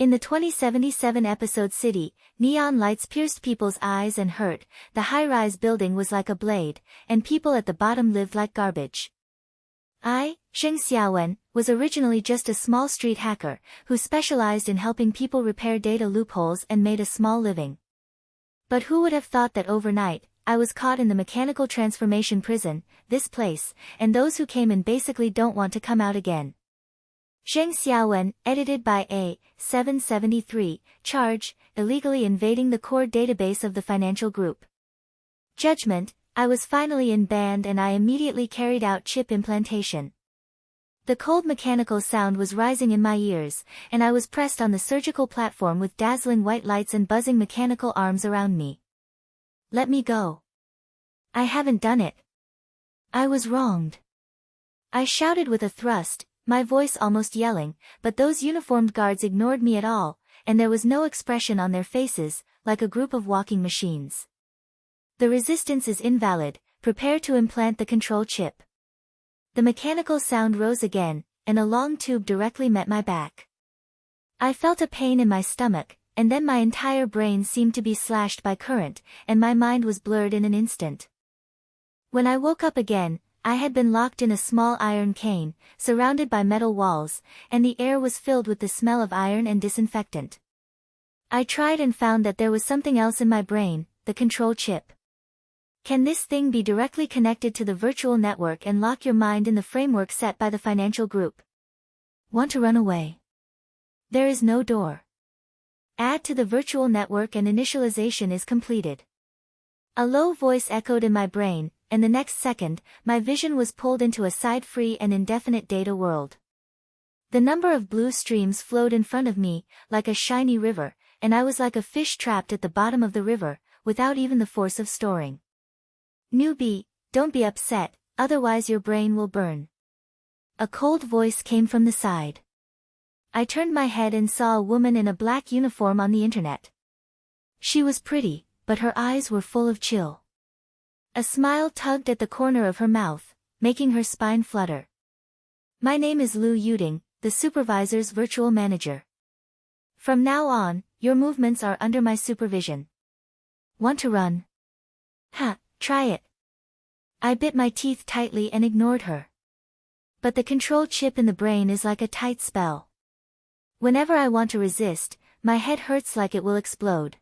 In the 2077 episode City, neon lights pierced people's eyes and hurt, the high-rise building was like a blade, and people at the bottom lived like garbage. I, Zheng Xiaowen, was originally just a small street hacker, who specialized in helping people repair data loopholes and made a small living. But who would have thought that overnight, I was caught in the mechanical transformation prison, this place, and those who came in basically don't want to come out again. Zheng Xiaowen, edited by A. 773, charge, illegally invading the core database of the financial group. Judgment, I was finally in band and I immediately carried out chip implantation. The cold mechanical sound was rising in my ears, and I was pressed on the surgical platform with dazzling white lights and buzzing mechanical arms around me. Let me go. I haven't done it. I was wronged. I shouted with a thrust, my voice almost yelling, but those uniformed guards ignored me at all, and there was no expression on their faces, like a group of walking machines. The resistance is invalid, prepare to implant the control chip. The mechanical sound rose again, and a long tube directly met my back. I felt a pain in my stomach, and then my entire brain seemed to be slashed by current, and my mind was blurred in an instant. When I woke up again, I had been locked in a small iron cane, surrounded by metal walls, and the air was filled with the smell of iron and disinfectant. I tried and found that there was something else in my brain, the control chip. Can this thing be directly connected to the virtual network and lock your mind in the framework set by the financial group? Want to run away? There is no door. Add to the virtual network and initialization is completed. A low voice echoed in my brain, and the next second, my vision was pulled into a side-free and indefinite data world. The number of blue streams flowed in front of me, like a shiny river, and I was like a fish trapped at the bottom of the river, without even the force of storing. Newbie, don't be upset, otherwise your brain will burn. A cold voice came from the side. I turned my head and saw a woman in a black uniform on the internet. She was pretty, but her eyes were full of chill. A smile tugged at the corner of her mouth, making her spine flutter. My name is Lu Yuding, the supervisor's virtual manager. From now on, your movements are under my supervision. Want to run? Ha, try it. I bit my teeth tightly and ignored her. But the control chip in the brain is like a tight spell. Whenever I want to resist, my head hurts like it will explode.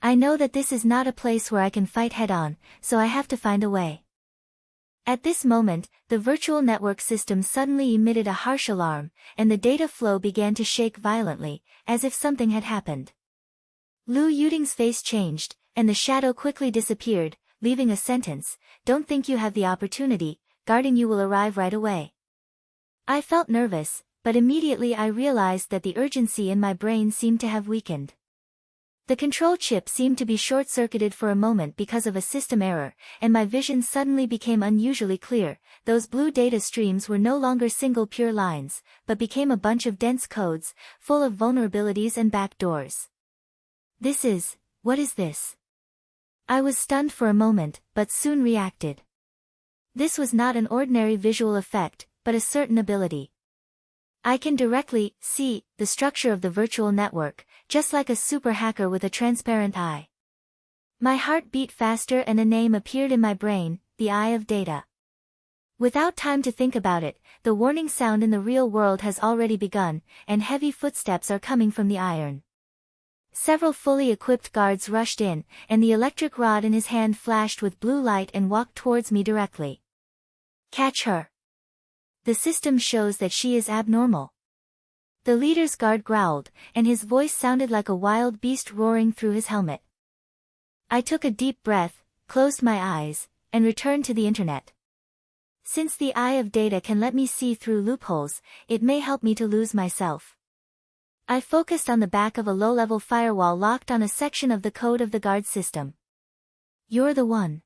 I know that this is not a place where I can fight head-on, so I have to find a way. At this moment, the virtual network system suddenly emitted a harsh alarm, and the data flow began to shake violently, as if something had happened. Lu Yuding's face changed, and the shadow quickly disappeared, leaving a sentence, "Don't think you have the opportunity, guarding you will arrive right away." I felt nervous, but immediately I realized that the urgency in my brain seemed to have weakened. The control chip seemed to be short-circuited for a moment because of a system error, and my vision suddenly became unusually clear. Those blue data streams were no longer single pure lines, but became a bunch of dense codes, full of vulnerabilities and backdoors. What is this? I was stunned for a moment, but soon reacted. This was not an ordinary visual effect, but a certain ability. I can directly see the structure of the virtual network, just like a super hacker with a transparent eye. My heart beat faster and a name appeared in my brain, the Eye of Data. Without time to think about it, the warning sound in the real world has already begun, and heavy footsteps are coming from the iron. Several fully equipped guards rushed in, and the electric rod in his hand flashed with blue light and walked towards me directly. Catch her. The system shows that she is abnormal. The leader's guard growled, and his voice sounded like a wild beast roaring through his helmet. I took a deep breath, closed my eyes, and returned to the internet. Since the Eye of Data can let me see through loopholes, it may help me to lose myself. I focused on the back of a low-level firewall locked on a section of the code of the guard system. You're the one.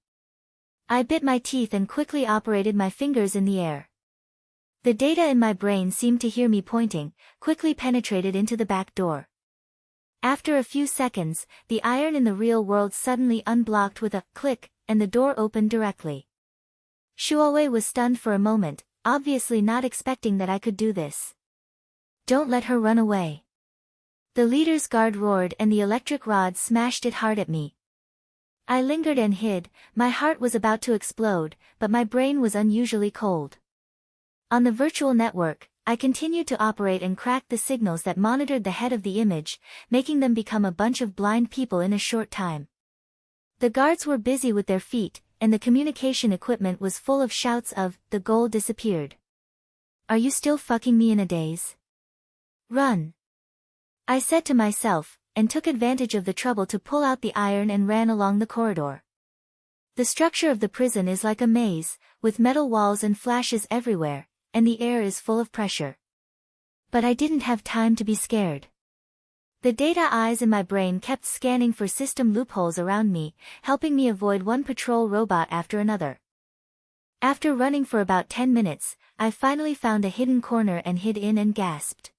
I bit my teeth and quickly operated my fingers in the air. The data in my brain seemed to hear me pointing, quickly penetrated into the back door. After a few seconds, the iron in the real world suddenly unblocked with a click, and the door opened directly. Shuowei was stunned for a moment, obviously not expecting that I could do this. Don't let her run away. The leader's guard roared and the electric rod smashed it hard at me. I lingered and hid, my heart was about to explode, but my brain was unusually cold. On the virtual network, I continued to operate and crack the signals that monitored the head of the image, making them become a bunch of blind people in a short time. The guards were busy with their feet, and the communication equipment was full of shouts of, "The goal disappeared. Are you still fucking me in a daze? Run!" I said to myself, and took advantage of the trouble to pull out the iron and ran along the corridor. The structure of the prison is like a maze, with metal walls and flashes everywhere, and the air is full of pressure. But I didn't have time to be scared. The data eyes in my brain kept scanning for system loopholes around me, helping me avoid one patrol robot after another. After running for about 10 minutes, I finally found a hidden corner and hid in and gasped.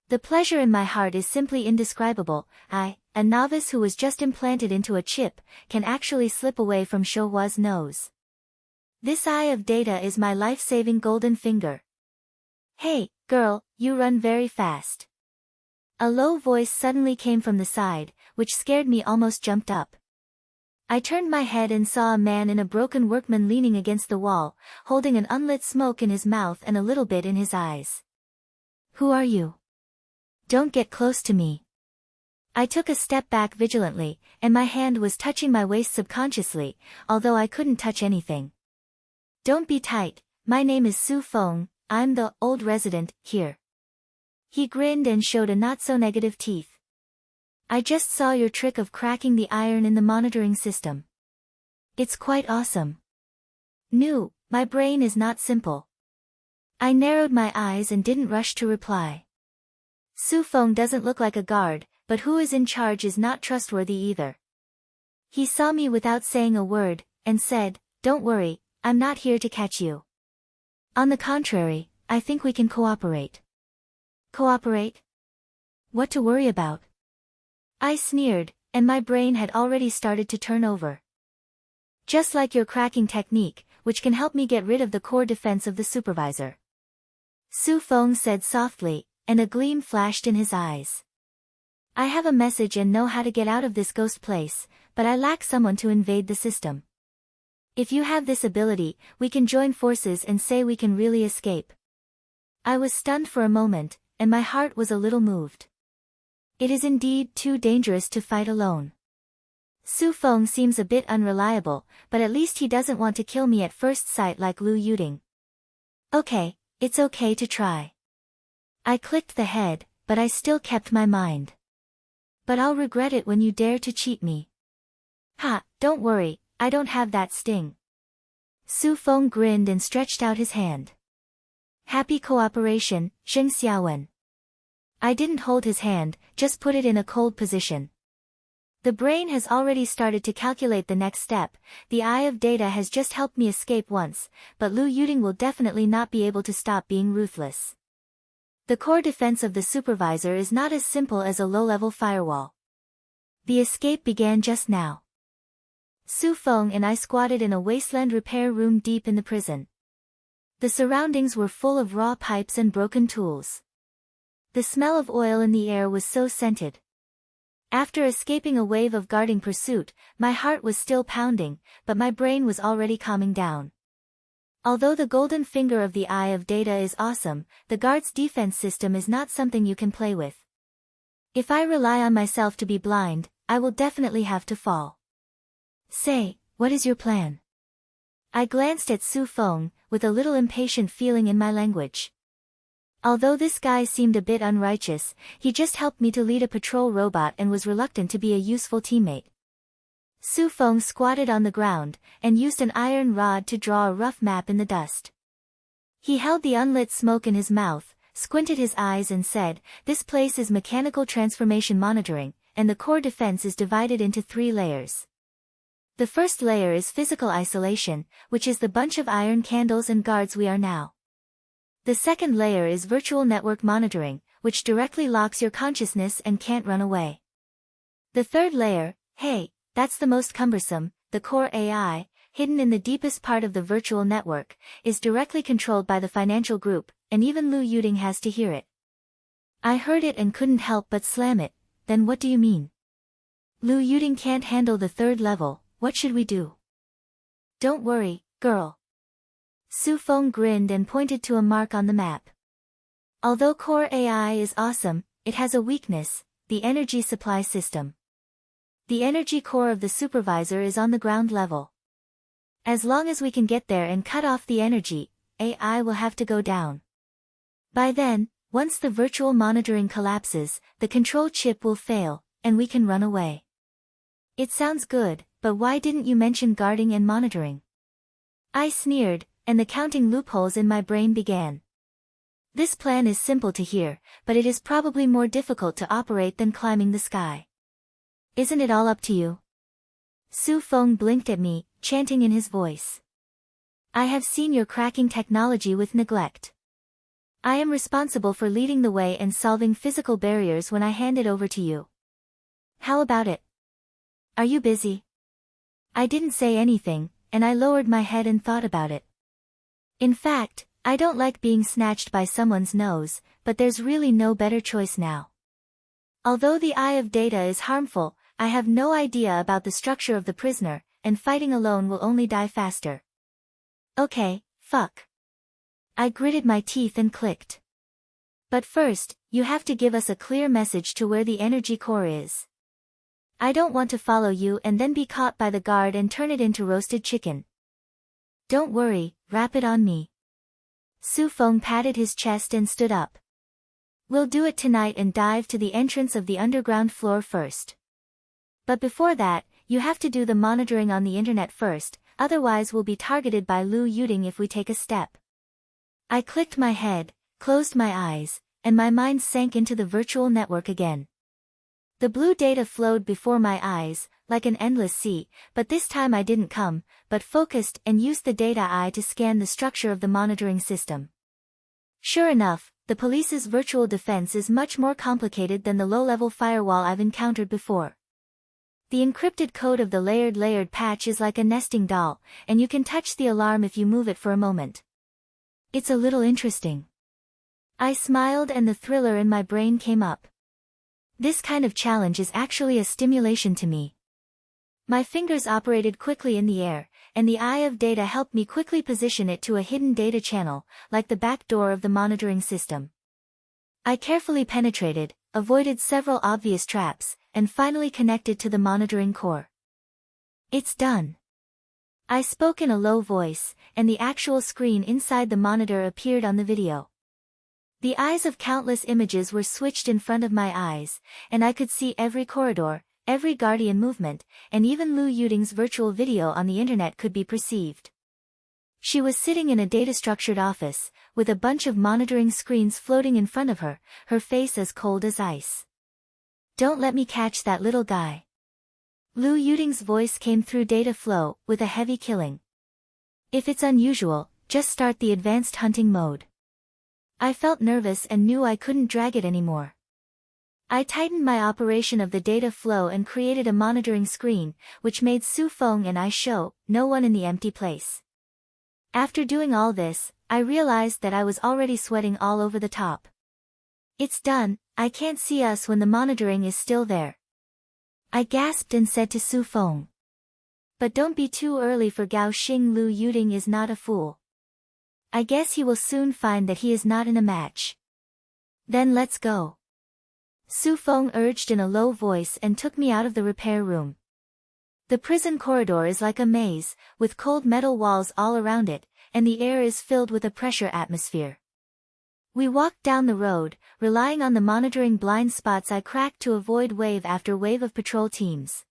The pleasure in my heart is simply indescribable. I, a novice who was just implanted into a chip, can actually slip away from Shouhua's nose. This eye of data is my life-saving golden finger. "Hey, girl, you run very fast." A low voice suddenly came from the side, which scared me almost jumped up. I turned my head and saw a man in a broken workman leaning against the wall, holding an unlit smoke in his mouth and a little bit in his eyes. "Who are you? Don't get close to me." I took a step back vigilantly, and my hand was touching my waist subconsciously, although I couldn't touch anything. "Don't be tight, my name is Su Feng, I'm the old resident here." He grinned and showed a not-so-negative teeth. "I just saw your trick of cracking the iron in the monitoring system. It's quite awesome." "No, my brain is not simple." I narrowed my eyes and didn't rush to reply. Su Feng doesn't look like a guard, but who is in charge is not trustworthy either. He saw me without saying a word, and said, "Don't worry, I'm not here to catch you. On the contrary, I think we can cooperate." "Cooperate? What to worry about?" I sneered, and my brain had already started to turn over. "Just like your cracking technique, which can help me get rid of the core defense of the supervisor," Su Feng said softly, and a gleam flashed in his eyes. "I have a message and know how to get out of this ghost place, but I lack someone to invade the system. If you have this ability, we can join forces and say we can really escape." I was stunned for a moment, and my heart was a little moved. It is indeed too dangerous to fight alone. Su Feng seems a bit unreliable, but at least he doesn't want to kill me at first sight like Lu Yuding. "Okay, it's okay to try." I clicked the head, but I still kept my mind. "But I'll regret it when you dare to cheat me." "Ha, don't worry, I don't have that sting." Su Feng grinned and stretched out his hand. "Happy cooperation, Zheng Xiaowen." I didn't hold his hand, just put it in a cold position. The brain has already started to calculate the next step. The eye of data has just helped me escape once, but Lu Yuding will definitely not be able to stop being ruthless. The core defense of the supervisor is not as simple as a low-level firewall. The escape began just now. Su Feng and I squatted in a wasteland repair room deep in the prison. The surroundings were full of raw pipes and broken tools. The smell of oil in the air was so scented. After escaping a wave of guarding pursuit, my heart was still pounding, but my brain was already calming down. Although the golden finger of the eye of data is awesome, the guard's defense system is not something you can play with. If I rely on myself to be blind, I will definitely have to fall. "Say, what is your plan?" I glanced at Su Feng, with a little impatient feeling in my language. Although this guy seemed a bit unrighteous, he just helped me to lead a patrol robot and was reluctant to be a useful teammate. Su Feng squatted on the ground, and used an iron rod to draw a rough map in the dust. He held the unlit smoke in his mouth, squinted his eyes and said, "This place is mechanical transformation monitoring, and the core defense is divided into 3 layers. The first layer is physical isolation, which is the bunch of iron candles and guards we are now. The second layer is virtual network monitoring, which directly locks your consciousness and can't run away. The third layer, hey, that's the most cumbersome, the core AI, hidden in the deepest part of the virtual network, is directly controlled by the financial group, and even Lu Yuding has to hear it. I heard it and couldn't help but slam it. Then what do you mean? Lu Yuding can't handle the third level, what should we do? Don't worry, girl. Su Feng grinned and pointed to a mark on the map. Although core AI is awesome, it has a weakness, the energy supply system. The energy core of the supervisor is on the ground level. As long as we can get there and cut off the energy, AI will have to go down. By then, once the virtual monitoring collapses, the control chip will fail, and we can run away. It sounds good, but why didn't you mention guarding and monitoring? I sneered, and the counting loopholes in my brain began. This plan is simple to hear, but it is probably more difficult to operate than climbing the sky. Isn't it all up to you? Su Feng blinked at me, chanting in his voice. I have seen your cracking technology with neglect. I am responsible for leading the way and solving physical barriers when I hand it over to you. How about it? Are you busy? I didn't say anything, and I lowered my head and thought about it. In fact, I don't like being snatched by someone's nose, but there's really no better choice now. Although the eye of data is harmful, I have no idea about the structure of the prisoner, and fighting alone will only die faster. Okay, fuck. I gritted my teeth and clicked. But first, you have to give us a clear message to where the energy core is. I don't want to follow you and then be caught by the guard and turn it into roasted chicken. Don't worry, wrap it on me. Su Feng patted his chest and stood up. We'll do it tonight and dive to the entrance of the underground floor first. But before that, you have to do the monitoring on the internet first, otherwise we'll be targeted by Lu Yuding if we take a step. I clicked my head, closed my eyes, and my mind sank into the virtual network again. The blue data flowed before my eyes, like an endless sea, but this time I didn't come, but focused and used the data eye to scan the structure of the monitoring system. Sure enough, the police's virtual defense is much more complicated than the low-level firewall I've encountered before. The encrypted code of the layered patch is like a nesting doll, and you can touch the alarm if you move it for a moment. It's a little interesting. I smiled and the thriller in my brain came up. This kind of challenge is actually a stimulation to me. My fingers operated quickly in the air, and the eye of data helped me quickly position it to a hidden data channel, like the back door of the monitoring system. I carefully penetrated, avoided several obvious traps, and finally connected to the monitoring core. It's done. I spoke in a low voice, and the actual screen inside the monitor appeared on the video. The eyes of countless images were switched in front of my eyes, and I could see every corridor, every guardian movement, and even Lu Yuding's virtual video on the internet could be perceived. She was sitting in a data-structured office, with a bunch of monitoring screens floating in front of her, her face as cold as ice. Don't let me catch that little guy. Lu Yuding's voice came through data flow, with a heavy killing. If it's unusual, just start the advanced hunting mode. I felt nervous and knew I couldn't drag it anymore. I tightened my operation of the data flow and created a monitoring screen, which made Su Feng and I show no one in the empty place. After doing all this, I realized that I was already sweating all over the top. It's done, I can't see us when the monitoring is still there. I gasped and said to Su Feng. But don't be too early for Gao Xing. Lu Yuding is not a fool. I guess he will soon find that he is not in a match. Then let's go. Su Feng urged in a low voice and took me out of the repair room. The prison corridor is like a maze, with cold metal walls all around it, and the air is filled with a pressure atmosphere. We walked down the road, relying on the monitoring blind spots I cracked to avoid wave after wave of patrol teams.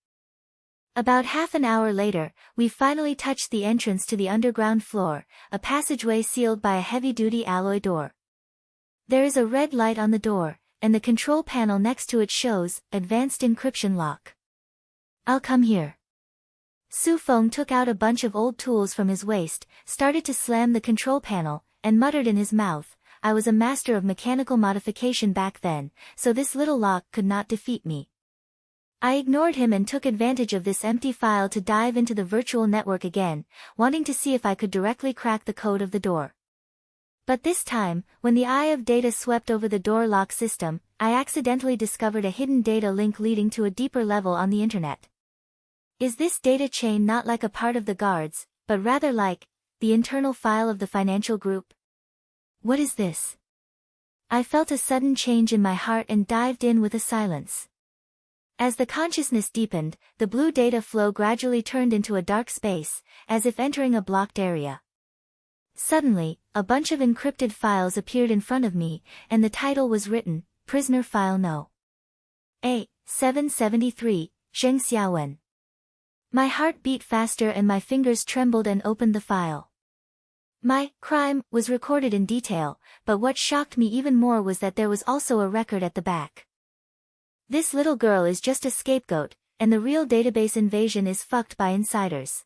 About half an hour later, we finally touched the entrance to the underground floor, a passageway sealed by a heavy-duty alloy door. There is a red light on the door, and the control panel next to it shows Advanced Encryption Lock. I'll come here. Su Feng took out a bunch of old tools from his waist, started to slam the control panel, and muttered in his mouth, I was a master of mechanical modification back then, so this little lock could not defeat me. I ignored him and took advantage of this empty file to dive into the virtual network again, wanting to see if I could directly crack the code of the door. But this time, when the eye of data swept over the door lock system, I accidentally discovered a hidden data link leading to a deeper level on the internet. Is this data chain not like a part of the guards, but rather like the internal file of the financial group? What is this? I felt a sudden change in my heart and dived in with a silence. As the consciousness deepened, the blue data flow gradually turned into a dark space, as if entering a blocked area. Suddenly, a bunch of encrypted files appeared in front of me, and the title was written, Prisoner File No. A773, Zheng Xiaowen. My heart beat faster and my fingers trembled and opened the file. My crime was recorded in detail, but what shocked me even more was that there was also a record at the back. This little girl is just a scapegoat, and the real database invasion is fucked by insiders.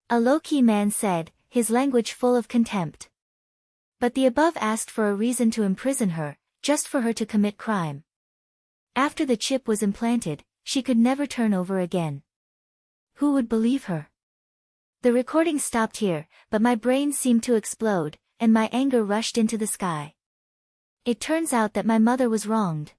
A low-key man said, his language full of contempt. But the above asked for a reason to imprison her, just for her to commit crime. After the chip was implanted, she could never turn over again. Who would believe her? The recording stopped here, but my brain seemed to explode, and my anger rushed into the sky. It turns out that my mother was wronged.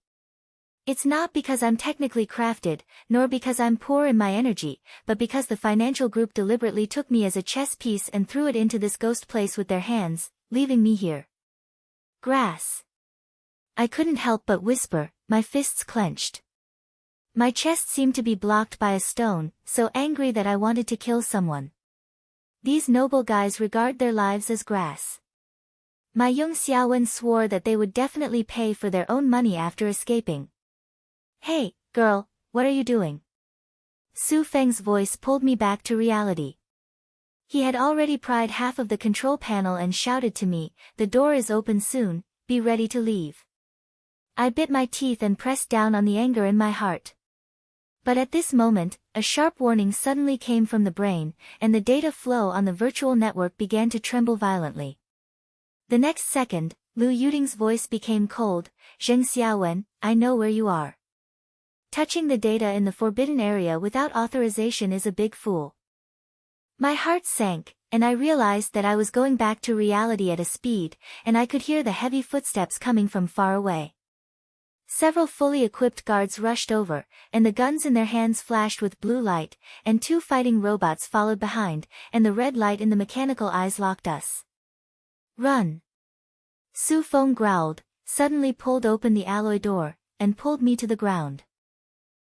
It's not because I'm technically crafted, nor because I'm poor in my energy, but because the financial group deliberately took me as a chess piece and threw it into this ghost place with their hands, leaving me here. Grass. I couldn't help but whisper, my fists clenched. My chest seemed to be blocked by a stone, so angry that I wanted to kill someone. These noble guys regard their lives as grass. My Zheng Xiaowen swore that they would definitely pay for their own money after escaping. Hey, girl, what are you doing? Su Feng's voice pulled me back to reality. He had already pried half of the control panel and shouted to me, the door is open soon, be ready to leave. I bit my teeth and pressed down on the anger in my heart. But at this moment, a sharp warning suddenly came from the brain, and the data flow on the virtual network began to tremble violently. The next second, Lu Yuting's voice became cold, Zheng Xiaowen, I know where you are. Touching the data in the forbidden area without authorization is a big fool. My heart sank, and I realized that I was going back to reality at a speed, and I could hear the heavy footsteps coming from far away. Several fully equipped guards rushed over, and the guns in their hands flashed with blue light, and two fighting robots followed behind, and the red light in the mechanical eyes locked us. Run! Su Feng growled, suddenly pulled open the alloy door, and pulled me to the ground.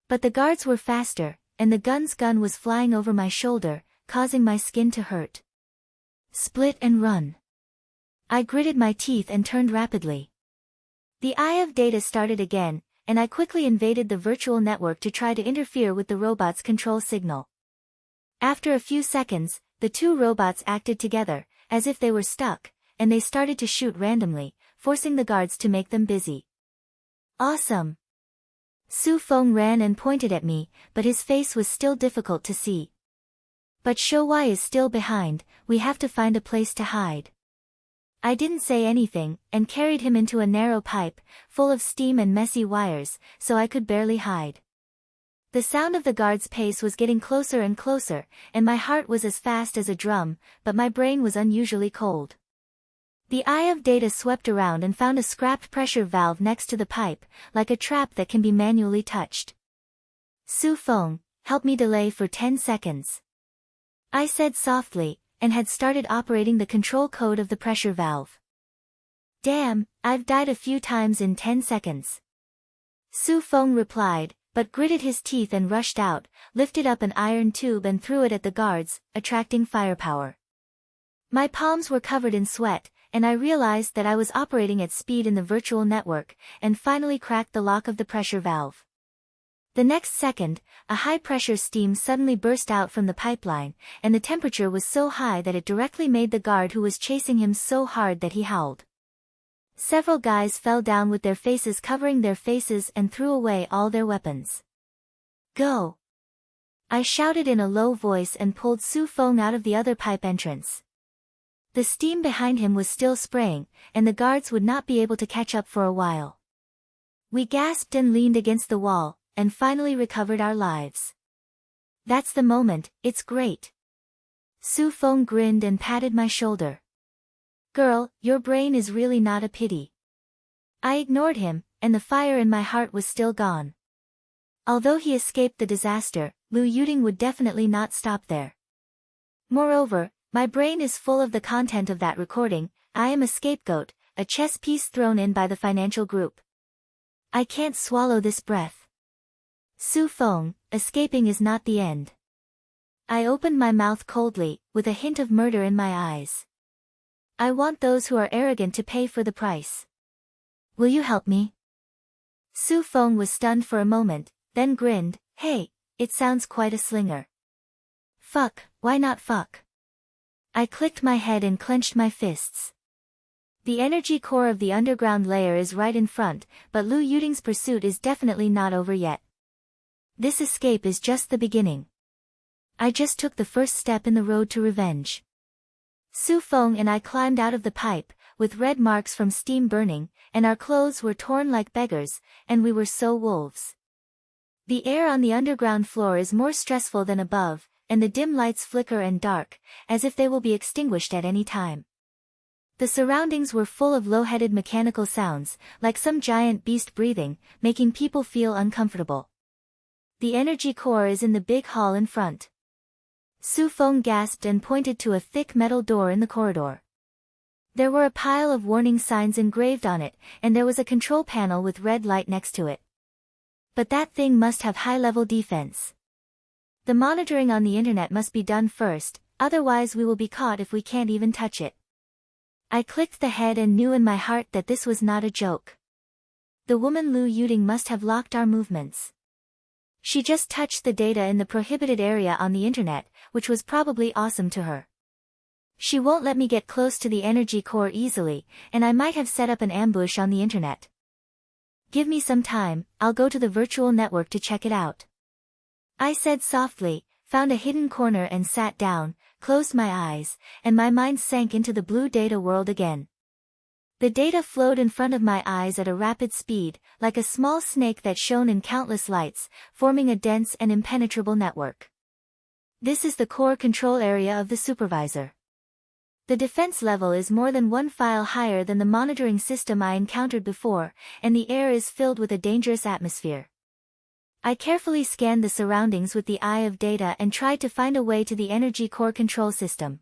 But the guards were faster, and the gun was flying over my shoulder, causing my skin to hurt. Split and run. I gritted my teeth and turned rapidly. The eye of data started again, and I quickly invaded the virtual network to try to interfere with the robot's control signal. After a few seconds, the two robots acted together, as if they were stuck, and they started to shoot randomly, forcing the guards to make them busy. Awesome! Su Feng ran and pointed at me, but his face was still difficult to see. But Shouwai is still behind, we have to find a place to hide. I didn't say anything, and carried him into a narrow pipe, full of steam and messy wires, so I could barely hide. The sound of the guard's pace was getting closer and closer, and my heart was as fast as a drum, but my brain was unusually cold. The eye of data swept around and found a scrapped pressure valve next to the pipe, like a trap that can be manually touched. Su Feng, help me delay for 10 seconds. I said softly, and had started operating the control code of the pressure valve. Damn, I've died a few times in 10 seconds. Su Feng replied, but gritted his teeth and rushed out, lifted up an iron tube and threw it at the guards, attracting firepower. My palms were covered in sweat, and I realized that I was operating at speed in the virtual network, and finally cracked the lock of the pressure valve. The next second, a high-pressure steam suddenly burst out from the pipeline, and the temperature was so high that it directly made the guard who was chasing him so hard that he howled. Several guys fell down with their faces covering their faces and threw away all their weapons. Go! I shouted in a low voice and pulled Su Feng out of the other pipe entrance. The steam behind him was still spraying, and the guards would not be able to catch up for a while. We gasped and leaned against the wall, and finally recovered our lives. That's the moment, it's great. Su Feng grinned and patted my shoulder. Girl, your brain is really not a pity. I ignored him, and the fire in my heart was still gone. Although he escaped the disaster, Lu Yuding would definitely not stop there. Moreover, my brain is full of the content of that recording. I am a scapegoat, a chess piece thrown in by the financial group. I can't swallow this breath. Su Feng, escaping is not the end. I opened my mouth coldly, with a hint of murder in my eyes. I want those who are arrogant to pay for the price. Will you help me? Su Feng was stunned for a moment, then grinned. Hey, it sounds quite a slinger. Fuck, why not fuck? I clicked my head and clenched my fists. The energy core of the underground layer is right in front, but Lu Yuding's pursuit is definitely not over yet. This escape is just the beginning. I just took the first step in the road to revenge. Su Feng and I climbed out of the pipe, with red marks from steam burning, and our clothes were torn like beggars, and we were so wolves. The air on the underground floor is more stressful than above, and the dim lights flicker and dark, as if they will be extinguished at any time. The surroundings were full of low-headed mechanical sounds, like some giant beast breathing, making people feel uncomfortable. The energy core is in the big hall in front. Su Feng gasped and pointed to a thick metal door in the corridor. There were a pile of warning signs engraved on it, and there was a control panel with red light next to it. But that thing must have high-level defense. The monitoring on the internet must be done first, otherwise we will be caught if we can't even touch it. I clicked the head and knew in my heart that this was not a joke. The woman Lu Yuding must have locked our movements. She just touched the data in the prohibited area on the internet, which was probably awesome to her. She won't let me get close to the energy core easily, and I might have set up an ambush on the internet. Give me some time, I'll go to the virtual network to check it out. I said softly, found a hidden corner and sat down, closed my eyes, and my mind sank into the blue data world again. The data flowed in front of my eyes at a rapid speed, like a small snake that shone in countless lights, forming a dense and impenetrable network. This is the core control area of the supervisor. The defense level is more than one file higher than the monitoring system I encountered before, and the air is filled with a dangerous atmosphere. I carefully scanned the surroundings with the eye of data and tried to find a way to the energy core control system.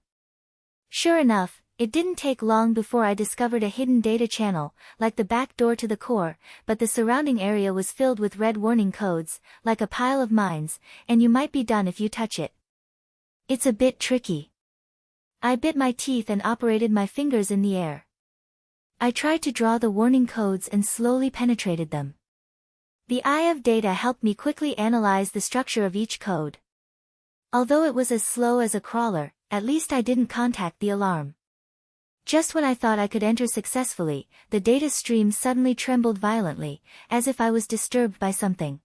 Sure enough, it didn't take long before I discovered a hidden data channel, like the back door to the core, but the surrounding area was filled with red warning codes, like a pile of mines, and you might be done if you touch it. It's a bit tricky. I bit my teeth and operated my fingers in the air. I tried to draw the warning codes and slowly penetrated them. The eye of data helped me quickly analyze the structure of each code. Although it was as slow as a crawler, at least I didn't contact the alarm. Just when I thought I could enter successfully, the data stream suddenly trembled violently, as if I was disturbed by something.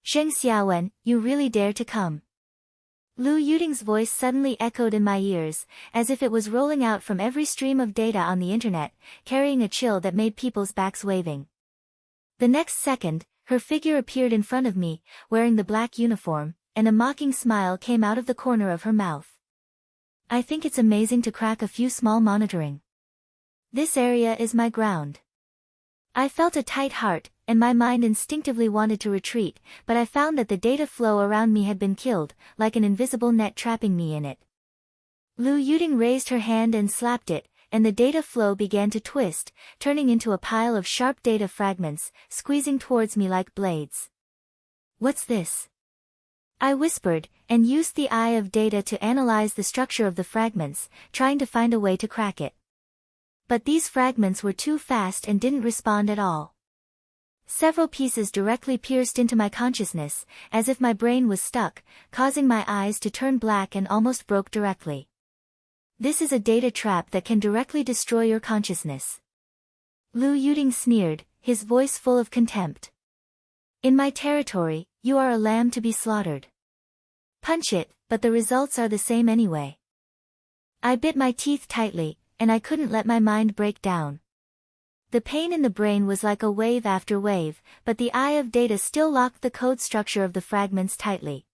Zheng Xiaowen, you really dare to come? Lu Yuding's voice suddenly echoed in my ears, as if it was rolling out from every stream of data on the internet, carrying a chill that made people's backs waving. The next second, her figure appeared in front of me, wearing the black uniform, and a mocking smile came out of the corner of her mouth. I think it's amazing to crack a few small monitoring. This area is my ground. I felt a tight heart, and my mind instinctively wanted to retreat, but I found that the data flow around me had been killed, like an invisible net trapping me in it. Lu Yuding raised her hand and slapped it, and the data flow began to twist, turning into a pile of sharp data fragments, squeezing towards me like blades. What's this? I whispered, and used the eye of data to analyze the structure of the fragments, trying to find a way to crack it. But these fragments were too fast and didn't respond at all. Several pieces directly pierced into my consciousness, as if my brain was stuck, causing my eyes to turn black and almost broke directly. This is a data trap that can directly destroy your consciousness. Lu Yuding sneered, his voice full of contempt. In my territory, you are a lamb to be slaughtered. Punch it, but the results are the same anyway. I bit my teeth tightly, and I couldn't let my mind break down. The pain in the brain was like a wave after wave, but the eye of data still locked the code structure of the fragments tightly.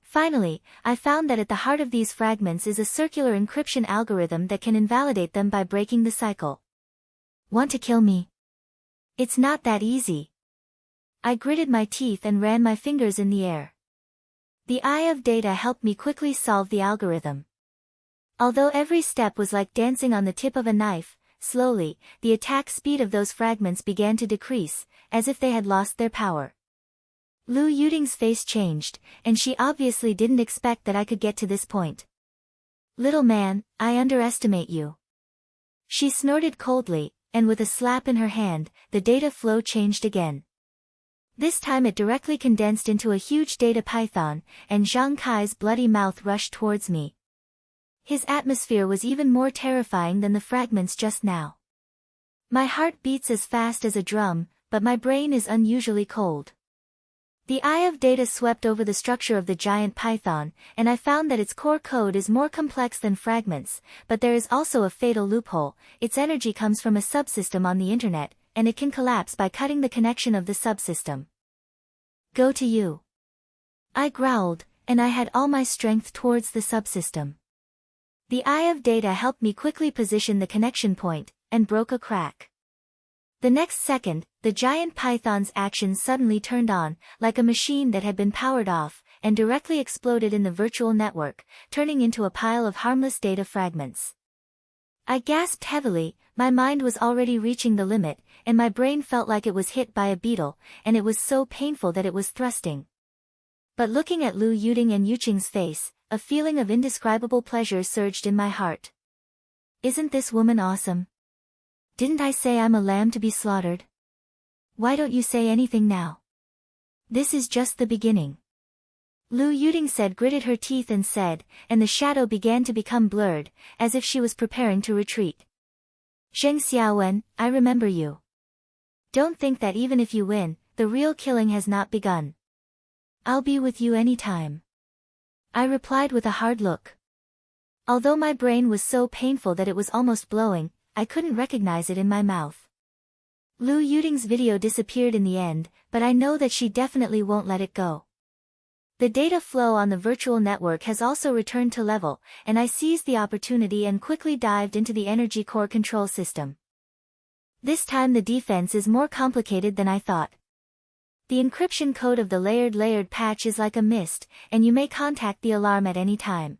Finally, I found that at the heart of these fragments is a circular encryption algorithm that can invalidate them by breaking the cycle. Want to kill me? It's not that easy. I gritted my teeth and ran my fingers in the air. The eye of data helped me quickly solve the algorithm. Although every step was like dancing on the tip of a knife, slowly, the attack speed of those fragments began to decrease, as if they had lost their power. Lu Yuting's face changed, and she obviously didn't expect that I could get to this point. Little man, I underestimate you. She snorted coldly, and with a slap in her hand, the data flow changed again. This time it directly condensed into a huge data python, and Zhang Kai's bloody mouth rushed towards me. His atmosphere was even more terrifying than the fragments just now. My heart beats as fast as a drum, but my brain is unusually cold. The eye of data swept over the structure of the giant python, and I found that its core code is more complex than fragments, but there is also a fatal loophole. Its energy comes from a subsystem on the internet, and it can collapse by cutting the connection of the subsystem. Go to you. I growled, and I had all my strength towards the subsystem. The eye of data helped me quickly position the connection point, and broke a crack. The next second, the giant python's action suddenly turned on, like a machine that had been powered off, and directly exploded in the virtual network, turning into a pile of harmless data fragments. I gasped heavily, my mind was already reaching the limit, and my brain felt like it was hit by a beetle, and it was so painful that it was thrusting. But looking at Lu Yuting and Yuqing's face, a feeling of indescribable pleasure surged in my heart. Isn't this woman awesome? Didn't I say I'm a lamb to be slaughtered? Why don't you say anything now? This is just the beginning. Lu Yuting said, gritted her teeth and said, and the shadow began to become blurred, as if she was preparing to retreat. Zheng Xiaowen, I remember you. Don't think that even if you win, the real killing has not begun. I'll be with you anytime. I replied with a hard look. Although my brain was so painful that it was almost blowing, I couldn't recognize it in my mouth. Lu Yuting's video disappeared in the end, but I know that she definitely won't let it go. The data flow on the virtual network has also returned to level, and I seized the opportunity and quickly dived into the energy core control system. This time the defense is more complicated than I thought. The encryption code of the layered patch is like a mist, and you may contact the alarm at any time.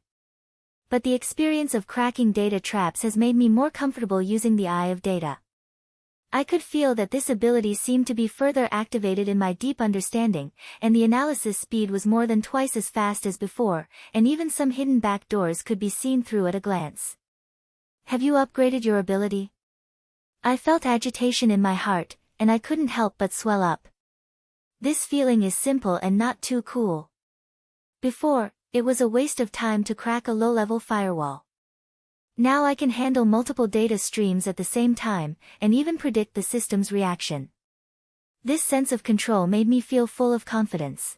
But the experience of cracking data traps has made me more comfortable using the eye of data. I could feel that this ability seemed to be further activated in my deep understanding, and the analysis speed was more than twice as fast as before, and even some hidden back doors could be seen through at a glance. Have you upgraded your ability? I felt agitation in my heart, and I couldn't help but swell up. This feeling is simple and not too cool. Before, it was a waste of time to crack a low-level firewall. Now I can handle multiple data streams at the same time, and even predict the system's reaction. This sense of control made me feel full of confidence.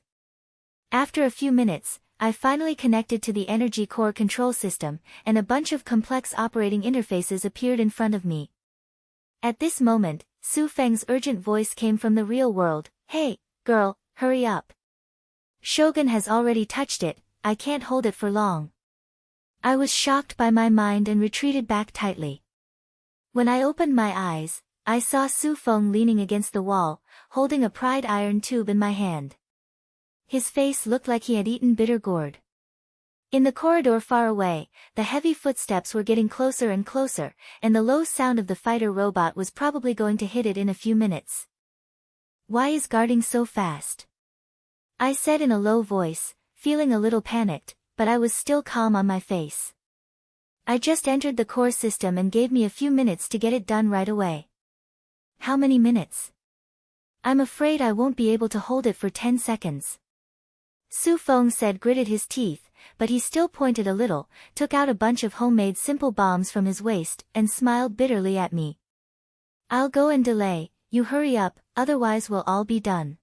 After a few minutes, I finally connected to the energy core control system, and a bunch of complex operating interfaces appeared in front of me. At this moment, Su Feng's urgent voice came from the real world. Hey, girl, hurry up. Shogun has already touched it, I can't hold it for long. I was shocked by my mind and retreated back tightly. When I opened my eyes, I saw Su Feng leaning against the wall, holding a pried iron tube in my hand. His face looked like he had eaten bitter gourd. In the corridor far away, the heavy footsteps were getting closer and closer, and the low sound of the fighter robot was probably going to hit it in a few minutes. Why is guarding so fast? I said in a low voice, feeling a little panicked, but I was still calm on my face. I just entered the core system and gave me a few minutes to get it done right away. How many minutes? I'm afraid I won't be able to hold it for 10 seconds. Su Feng said, gritted his teeth, but he still pointed a little, took out a bunch of homemade simple bombs from his waist, and smiled bitterly at me. I'll go and delay, you hurry up, otherwise we'll all be done.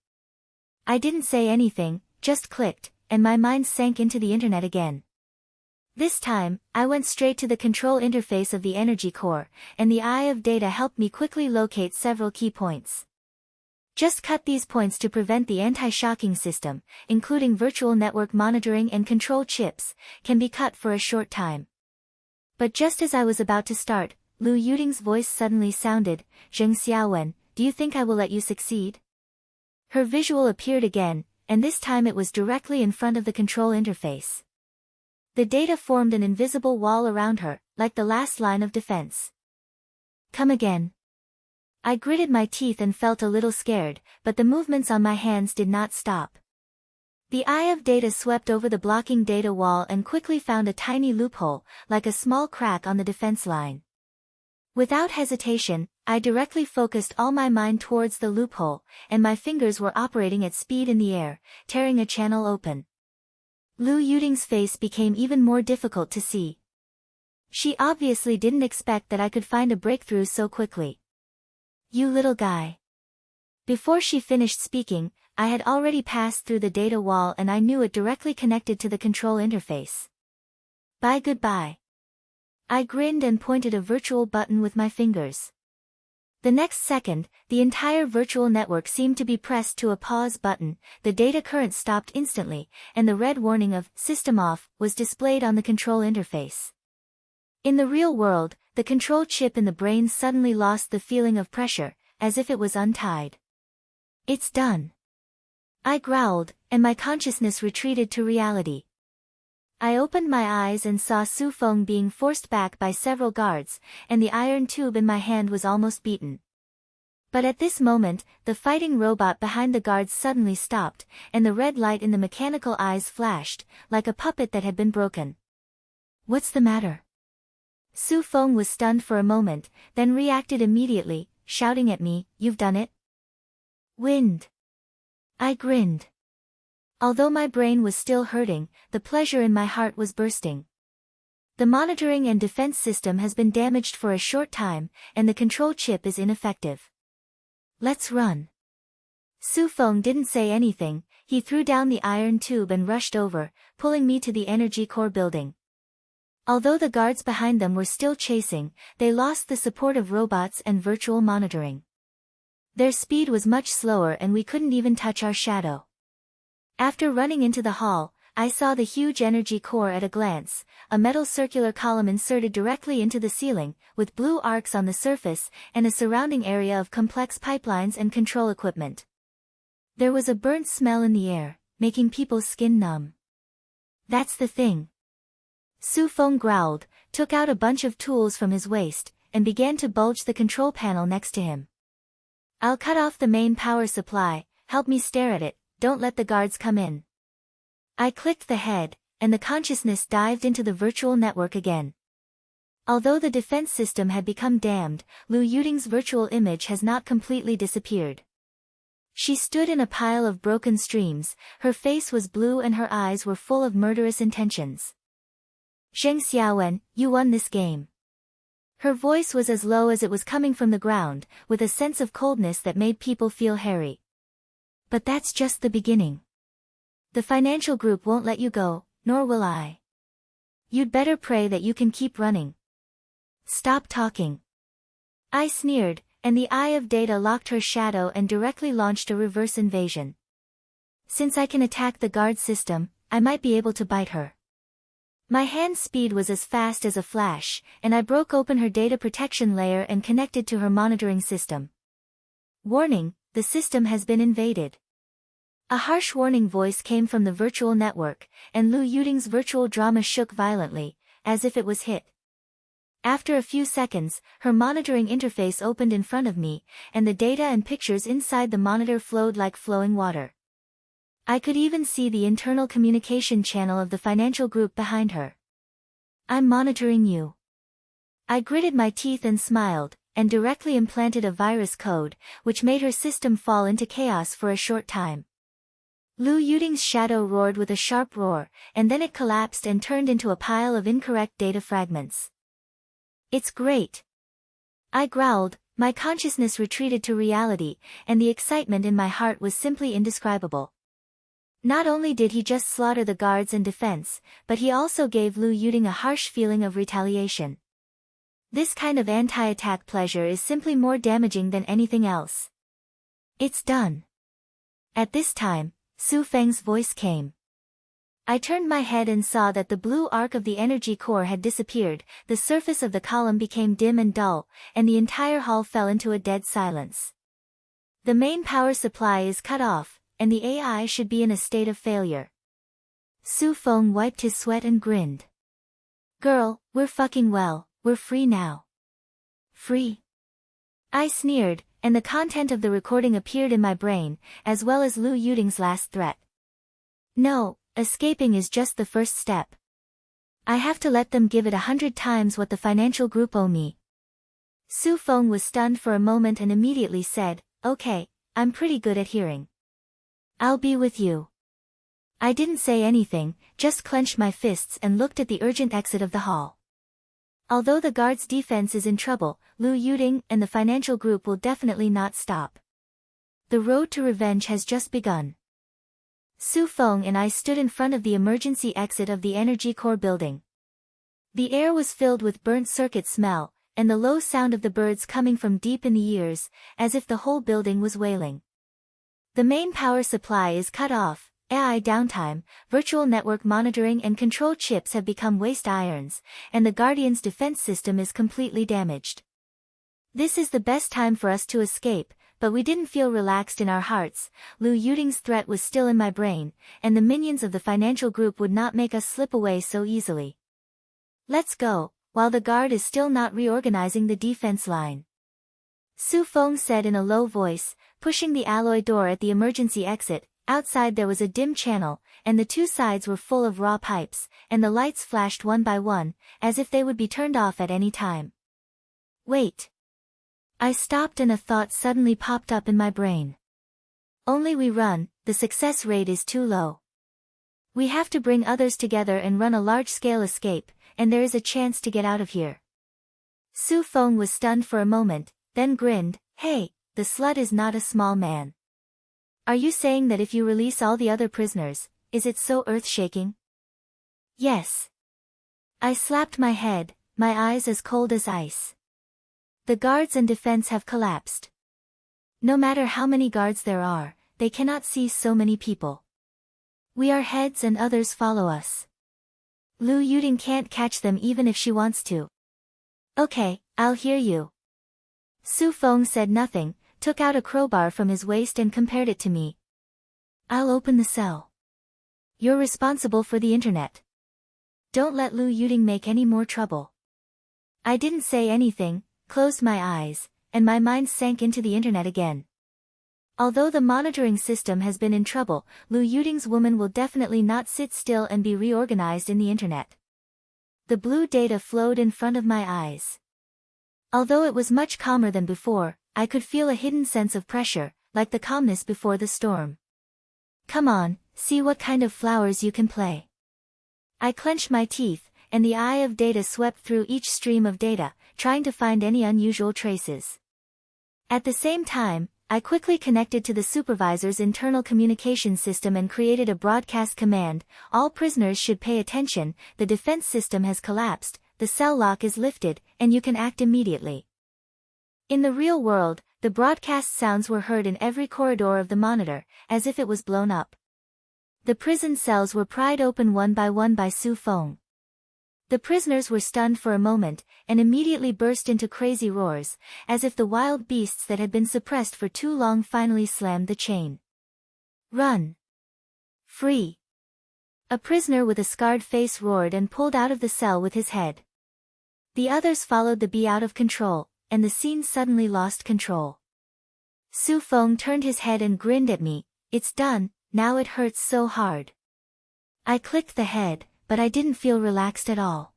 I didn't say anything, just clicked, and my mind sank into the internet again. This time, I went straight to the control interface of the energy core, and the eye of data helped me quickly locate several key points. Just cut these points to prevent the anti-shocking system, including virtual network monitoring and control chips, can be cut for a short time. But just as I was about to start, Lu Yuting's voice suddenly sounded, "Zheng Xiaowen, do you think I will let you succeed?" Her visual appeared again, and this time it was directly in front of the control interface. The data formed an invisible wall around her, like the last line of defense. "Come again." I gritted my teeth and felt a little scared, but the movements on my hands did not stop. The eye of data swept over the blocking data wall and quickly found a tiny loophole, like a small crack on the defense line. Without hesitation, I directly focused all my mind towards the loophole, and my fingers were operating at speed in the air, tearing a channel open. Lu Yuting's face became even more difficult to see. She obviously didn't expect that I could find a breakthrough so quickly. "You little guy." Before she finished speaking, I had already passed through the data wall and I knew it directly connected to the control interface. "Bye goodbye." I grinned and pointed a virtual button with my fingers. The next second, the entire virtual network seemed to be pressed to a pause button, the data current stopped instantly, and the red warning of "System Off" was displayed on the control interface. In the real world, the control chip in the brain suddenly lost the feeling of pressure, as if it was untied. "It's done." I growled, and my consciousness retreated to reality. I opened my eyes and saw Su Feng being forced back by several guards, and the iron tube in my hand was almost beaten. But at this moment, the fighting robot behind the guards suddenly stopped, and the red light in the mechanical eyes flashed, like a puppet that had been broken. "What's the matter?" Su Feng was stunned for a moment, then reacted immediately, shouting at me, "You've done it?" "Wind." I grinned. Although my brain was still hurting, the pleasure in my heart was bursting. The monitoring and defense system has been damaged for a short time, and the control chip is ineffective. "Let's run." Su Feng didn't say anything, he threw down the iron tube and rushed over, pulling me to the energy core building. Although the guards behind them were still chasing, they lost the support of robots and virtual monitoring. Their speed was much slower and we couldn't even touch our shadow. After running into the hall, I saw the huge energy core at a glance, a metal circular column inserted directly into the ceiling, with blue arcs on the surface, and a surrounding area of complex pipelines and control equipment. There was a burnt smell in the air, making people's skin numb. "That's the thing." Su Feng growled, took out a bunch of tools from his waist, and began to bulge the control panel next to him. "I'll cut off the main power supply, help me stare at it, don't let the guards come in." I clicked the head, and the consciousness dived into the virtual network again. Although the defense system had become damned, Lu Yuting's virtual image has not completely disappeared. She stood in a pile of broken streams, her face was blue and her eyes were full of murderous intentions. "Zheng Xiaowen, you won this game." Her voice was as low as it was coming from the ground, with a sense of coldness that made people feel hairy. "But that's just the beginning. The financial group won't let you go, nor will I. You'd better pray that you can keep running. Stop talking." I sneered, and the eye of data locked her shadow and directly launched a reverse invasion. Since I can attack the guard system, I might be able to bite her. My hand speed was as fast as a flash, and I broke open her data protection layer and connected to her monitoring system. "Warning, the system has been invaded." A harsh warning voice came from the virtual network, and Lu Yuting's virtual drama shook violently, as if it was hit. After a few seconds, her monitoring interface opened in front of me, and the data and pictures inside the monitor flowed like flowing water. I could even see the internal communication channel of the financial group behind her. "I'm monitoring you." I gritted my teeth and smiled, and directly implanted a virus code, which made her system fall into chaos for a short time. Lu Yuting's shadow roared with a sharp roar, and then it collapsed and turned into a pile of incorrect data fragments. "It's great." I growled, my consciousness retreated to reality, and the excitement in my heart was simply indescribable. Not only did he just slaughter the guards and defense, but he also gave Lu Yuting a harsh feeling of retaliation. This kind of anti-attack pleasure is simply more damaging than anything else. It's done. At this time, Su Feng's voice came. I turned my head and saw that the blue arc of the energy core had disappeared, the surface of the column became dim and dull, and the entire hall fell into a dead silence. The main power supply is cut off, and the AI should be in a state of failure. Su Feng wiped his sweat and grinned. Girl, we're fucking well, we're free now. Free? I sneered, and the content of the recording appeared in my brain, as well as Lu Yuting's last threat. No, escaping is just the first step. I have to let them give it 100 times what the financial group owe me. Su Feng was stunned for a moment and immediately said, okay, I'm pretty good at hearing. I'll be with you. I didn't say anything, just clenched my fists and looked at the urgent exit of the hall. Although the guard's defense is in trouble, Lu Yuting and the financial group will definitely not stop. The road to revenge has just begun. Su Feng and I stood in front of the emergency exit of the energy core building. The air was filled with burnt circuit smell, and the low sound of the birds coming from deep in the ears, as if the whole building was wailing. The main power supply is cut off. AI downtime, virtual network monitoring and control chips have become waste irons, and the Guardian's defense system is completely damaged. This is the best time for us to escape, but we didn't feel relaxed in our hearts. Lu Yuting's threat was still in my brain, and the minions of the financial group would not make us slip away so easily. Let's go, while the guard is still not reorganizing the defense line. Su Feng said in a low voice, pushing the alloy door at the emergency exit. Outside there was a dim channel, and the two sides were full of raw pipes, and the lights flashed one by one, as if they would be turned off at any time. Wait. I stopped and a thought suddenly popped up in my brain. Only we run, the success rate is too low. We have to bring others together and run a large-scale escape, and there is a chance to get out of here. Su Feng was stunned for a moment, then grinned, hey, the slut is not a small man. Are you saying that if you release all the other prisoners, is it so earth-shaking? Yes. I slapped my head, my eyes as cold as ice. The guards and defense have collapsed. No matter how many guards there are, they cannot seize so many people. We are heads and others follow us. Lu Yuting can't catch them even if she wants to. Okay, I'll hear you. Su Feng said nothing, took out a crowbar from his waist and compared it to me. I'll open the cell. You're responsible for the internet. Don't let Lu Yuting make any more trouble. I didn't say anything, closed my eyes, and my mind sank into the internet again. Although the monitoring system has been in trouble, Lu Yuting's woman will definitely not sit still and be reorganized in the internet. The blue data flowed in front of my eyes. Although it was much calmer than before, I could feel a hidden sense of pressure, like the calmness before the storm. Come on, see what kind of flowers you can play. I clenched my teeth, and the eye of data swept through each stream of data, trying to find any unusual traces. At the same time, I quickly connected to the supervisor's internal communication system and created a broadcast command. All prisoners should pay attention, the defense system has collapsed, the cell lock is lifted, and you can act immediately. In the real world, the broadcast sounds were heard in every corridor of the monitor, as if it was blown up. The prison cells were pried open one by Su Feng. The prisoners were stunned for a moment, and immediately burst into crazy roars, as if the wild beasts that had been suppressed for too long finally slammed the chain. Run! Free! A prisoner with a scarred face roared and pulled out of the cell with his head. The others followed the bee out of control, and the scene suddenly lost control. Su Feng turned his head and grinned at me. It's done, now it hurts so hard. I clicked the head, but I didn't feel relaxed at all.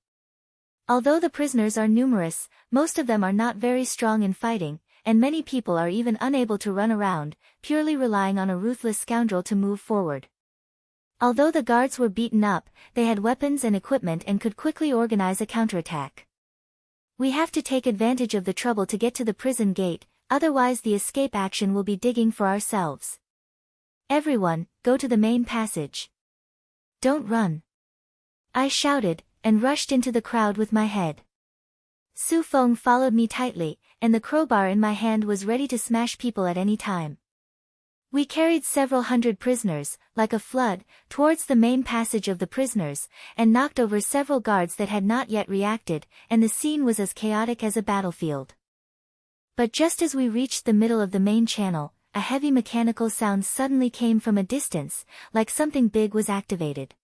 Although the prisoners are numerous, most of them are not very strong in fighting, and many people are even unable to run around, purely relying on a ruthless scoundrel to move forward. Although the guards were beaten up, they had weapons and equipment and could quickly organize a counterattack. We have to take advantage of the trouble to get to the prison gate, otherwise the escape action will be digging for ourselves. Everyone, go to the main passage. Don't run. I shouted, and rushed into the crowd with my head. Su Feng followed me tightly, and the crowbar in my hand was ready to smash people at any time. We carried several hundred prisoners, like a flood, towards the main passage of the prisoners, and knocked over several guards that had not yet reacted, and the scene was as chaotic as a battlefield. But just as we reached the middle of the main channel, a heavy mechanical sound suddenly came from a distance, like something big was activated.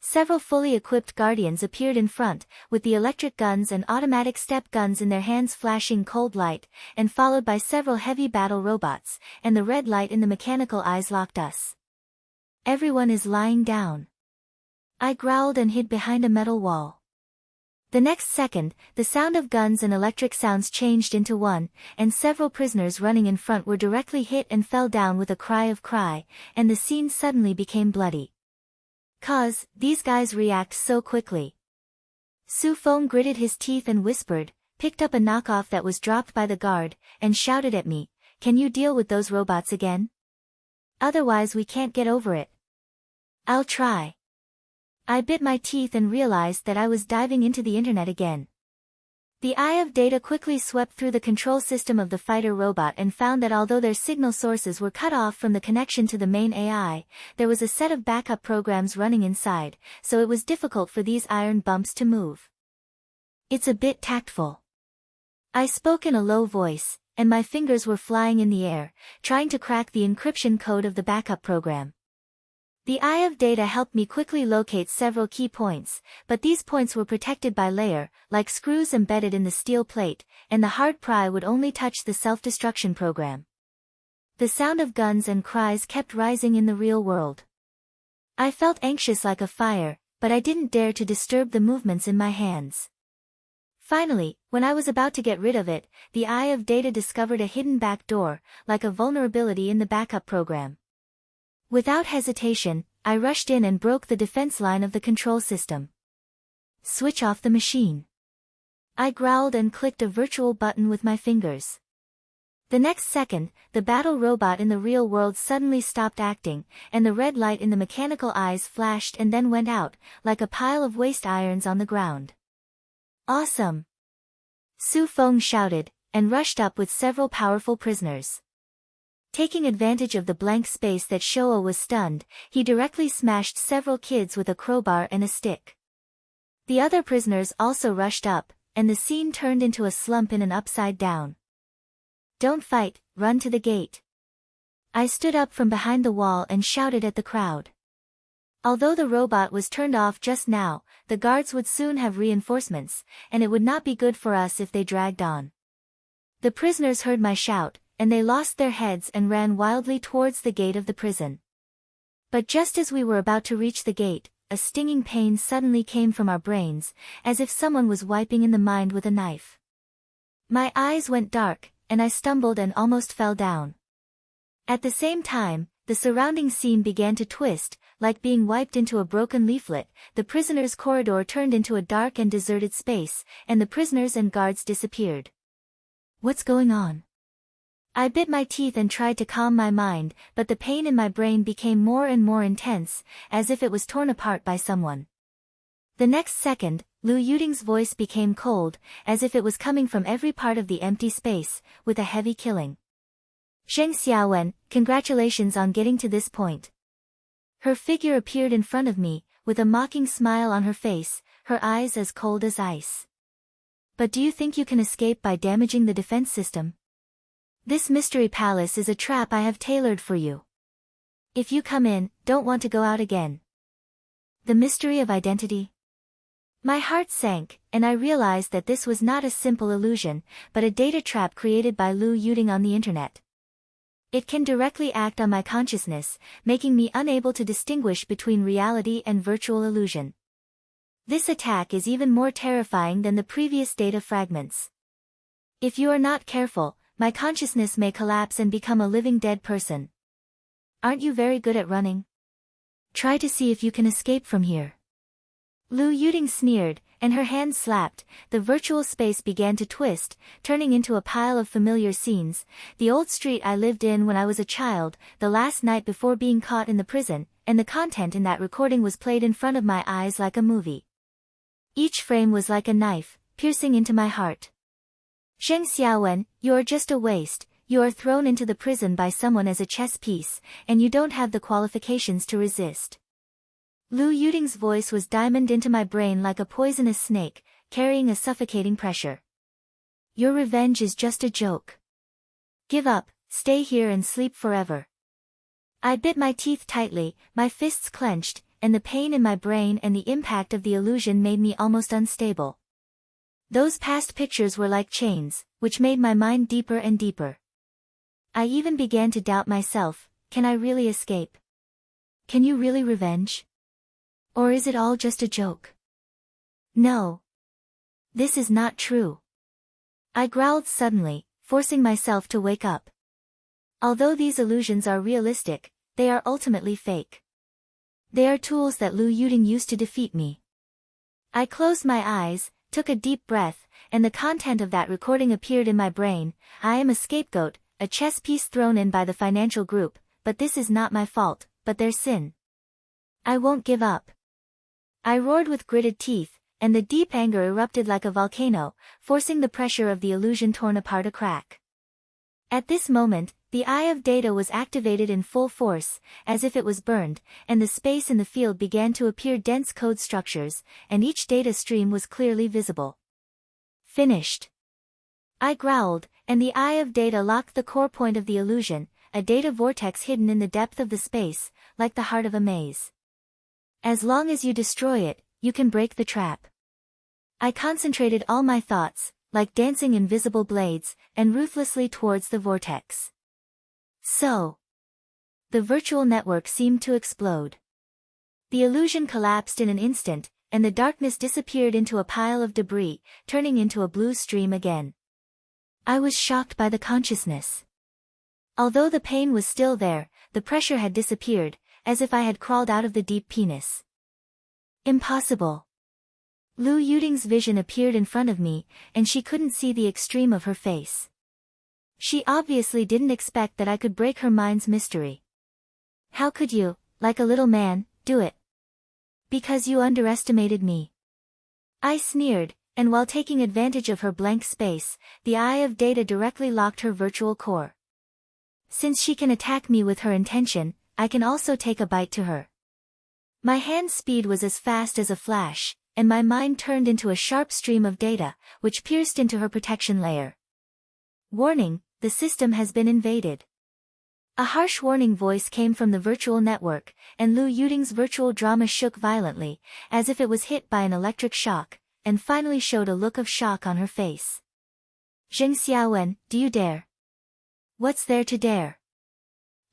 Several fully equipped guardians appeared in front, with the electric guns and automatic step guns in their hands flashing cold light, and followed by several heavy battle robots, and the red light in the mechanical eyes locked us. Everyone is lying down. I growled and hid behind a metal wall. The next second, the sound of guns and electric sounds changed into one, and several prisoners running in front were directly hit and fell down with a cry, and the scene suddenly became bloody. These guys react so quickly. Su Feng gritted his teeth and whispered, picked up a knockoff that was dropped by the guard, and shouted at me, "Can you deal with those robots again? Otherwise we can't get over it." "I'll try." I bit my teeth and realized that I was diving into the internet again. The eye of data quickly swept through the control system of the fighter robot and found that although their signal sources were cut off from the connection to the main AI, there was a set of backup programs running inside, so it was difficult for these iron bumps to move. "It's a bit tactful." I spoke in a low voice, and my fingers were flying in the air, trying to crack the encryption code of the backup program. The eye of data helped me quickly locate several key points, but these points were protected by layer, like screws embedded in the steel plate, and the hard pry would only touch the self-destruction program. The sound of guns and cries kept rising in the real world. I felt anxious like a fire, but I didn't dare to disturb the movements in my hands. Finally, when I was about to get rid of it, the eye of data discovered a hidden back door, like a vulnerability in the backup program. Without hesitation, I rushed in and broke the defense line of the control system. "Switch off the machine." I growled and clicked a virtual button with my fingers. The next second, the battle robot in the real world suddenly stopped acting, and the red light in the mechanical eyes flashed and then went out, like a pile of waste irons on the ground. "Awesome!" Su Feng shouted, and rushed up with several powerful prisoners. Taking advantage of the blank space that Showa was stunned, he directly smashed several kids with a crowbar and a stick. The other prisoners also rushed up, and the scene turned into a slump in an upside down. "Don't fight, run to the gate." I stood up from behind the wall and shouted at the crowd. Although the robot was turned off just now, the guards would soon have reinforcements, and it would not be good for us if they dragged on. The prisoners heard my shout, and they lost their heads and ran wildly towards the gate of the prison. But just as we were about to reach the gate, a stinging pain suddenly came from our brains, as if someone was wiping in the mind with a knife. My eyes went dark, and I stumbled and almost fell down. At the same time, the surrounding scene began to twist, like being wiped into a broken leaflet. The prisoners' corridor turned into a dark and deserted space, and the prisoners and guards disappeared. "What's going on?" I bit my teeth and tried to calm my mind, but the pain in my brain became more and more intense, as if it was torn apart by someone. The next second, Lu Yuding's voice became cold, as if it was coming from every part of the empty space, with a heavy killing. "Zheng Xiaowen, congratulations on getting to this point." Her figure appeared in front of me, with a mocking smile on her face, her eyes as cold as ice. "But do you think you can escape by damaging the defense system? This mystery palace is a trap I have tailored for you. If you come in, don't want to go out again." The mystery of identity? My heart sank, and I realized that this was not a simple illusion, but a data trap created by Lu Yuding on the internet. It can directly act on my consciousness, making me unable to distinguish between reality and virtual illusion. This attack is even more terrifying than the previous data fragments. If you are not careful, my consciousness may collapse and become a living dead person. Aren't you very good at running? Try to see if you can escape from here. Lu Yuding sneered, and her hand slapped. The virtual space began to twist, turning into a pile of familiar scenes, the old street I lived in when I was a child, the last night before being caught in the prison, and the content in that recording was played in front of my eyes like a movie. Each frame was like a knife, piercing into my heart. "Zheng Xiaowen, you're just a waste, you are thrown into the prison by someone as a chess piece, and you don't have the qualifications to resist. Lu Yuting's voice was diamond into my brain like a poisonous snake, carrying a suffocating pressure. Your revenge is just a joke. Give up, stay here and sleep forever. I bit my teeth tightly, my fists clenched, and the pain in my brain and the impact of the illusion made me almost unstable. Those past pictures were like chains, which made my mind deeper and deeper. I even began to doubt myself, can I really escape? Can you really revenge? Or is it all just a joke? No. This is not true. I growled suddenly, forcing myself to wake up. Although these illusions are realistic, they are ultimately fake. They are tools that Lu Yuting used to defeat me. I closed my eyes, took a deep breath, and the content of that recording appeared in my brain. I am a scapegoat, a chess piece thrown in by the financial group, but this is not my fault, but their sin. I won't give up. I roared with gritted teeth, and the deep anger erupted like a volcano, forcing the pressure of the illusion torn apart a crack. At this moment, the eye of data was activated in full force, as if it was burned, and the space in the field began to appear dense code structures, and each data stream was clearly visible. Finished. I growled, and the eye of data locked the core point of the illusion, a data vortex hidden in the depth of the space, like the heart of a maze. As long as you destroy it, you can break the trap. I concentrated all my thoughts, like dancing invisible blades, and ruthlessly towards the vortex. So. The virtual network seemed to explode. The illusion collapsed in an instant, and the darkness disappeared into a pile of debris, turning into a blue stream again. I was shocked by the consciousness. Although the pain was still there, the pressure had disappeared, as if I had crawled out of the deep penis. Impossible. Lu Yuting's vision appeared in front of me, and she couldn't see the extreme of her face. She obviously didn't expect that I could break her mind's mystery. How could you, like a little man, do it? Because you underestimated me. I sneered, and while taking advantage of her blank space, the eye of data directly locked her virtual core. Since she can attack me with her intention, I can also take a bite to her. My hand speed was as fast as a flash, and my mind turned into a sharp stream of data, which pierced into her protection layer. Warning, the system has been invaded. A harsh warning voice came from the virtual network, and Lu Yuting's virtual drama shook violently, as if it was hit by an electric shock, and finally showed a look of shock on her face. Zheng Xiaowen, do you dare? What's there to dare?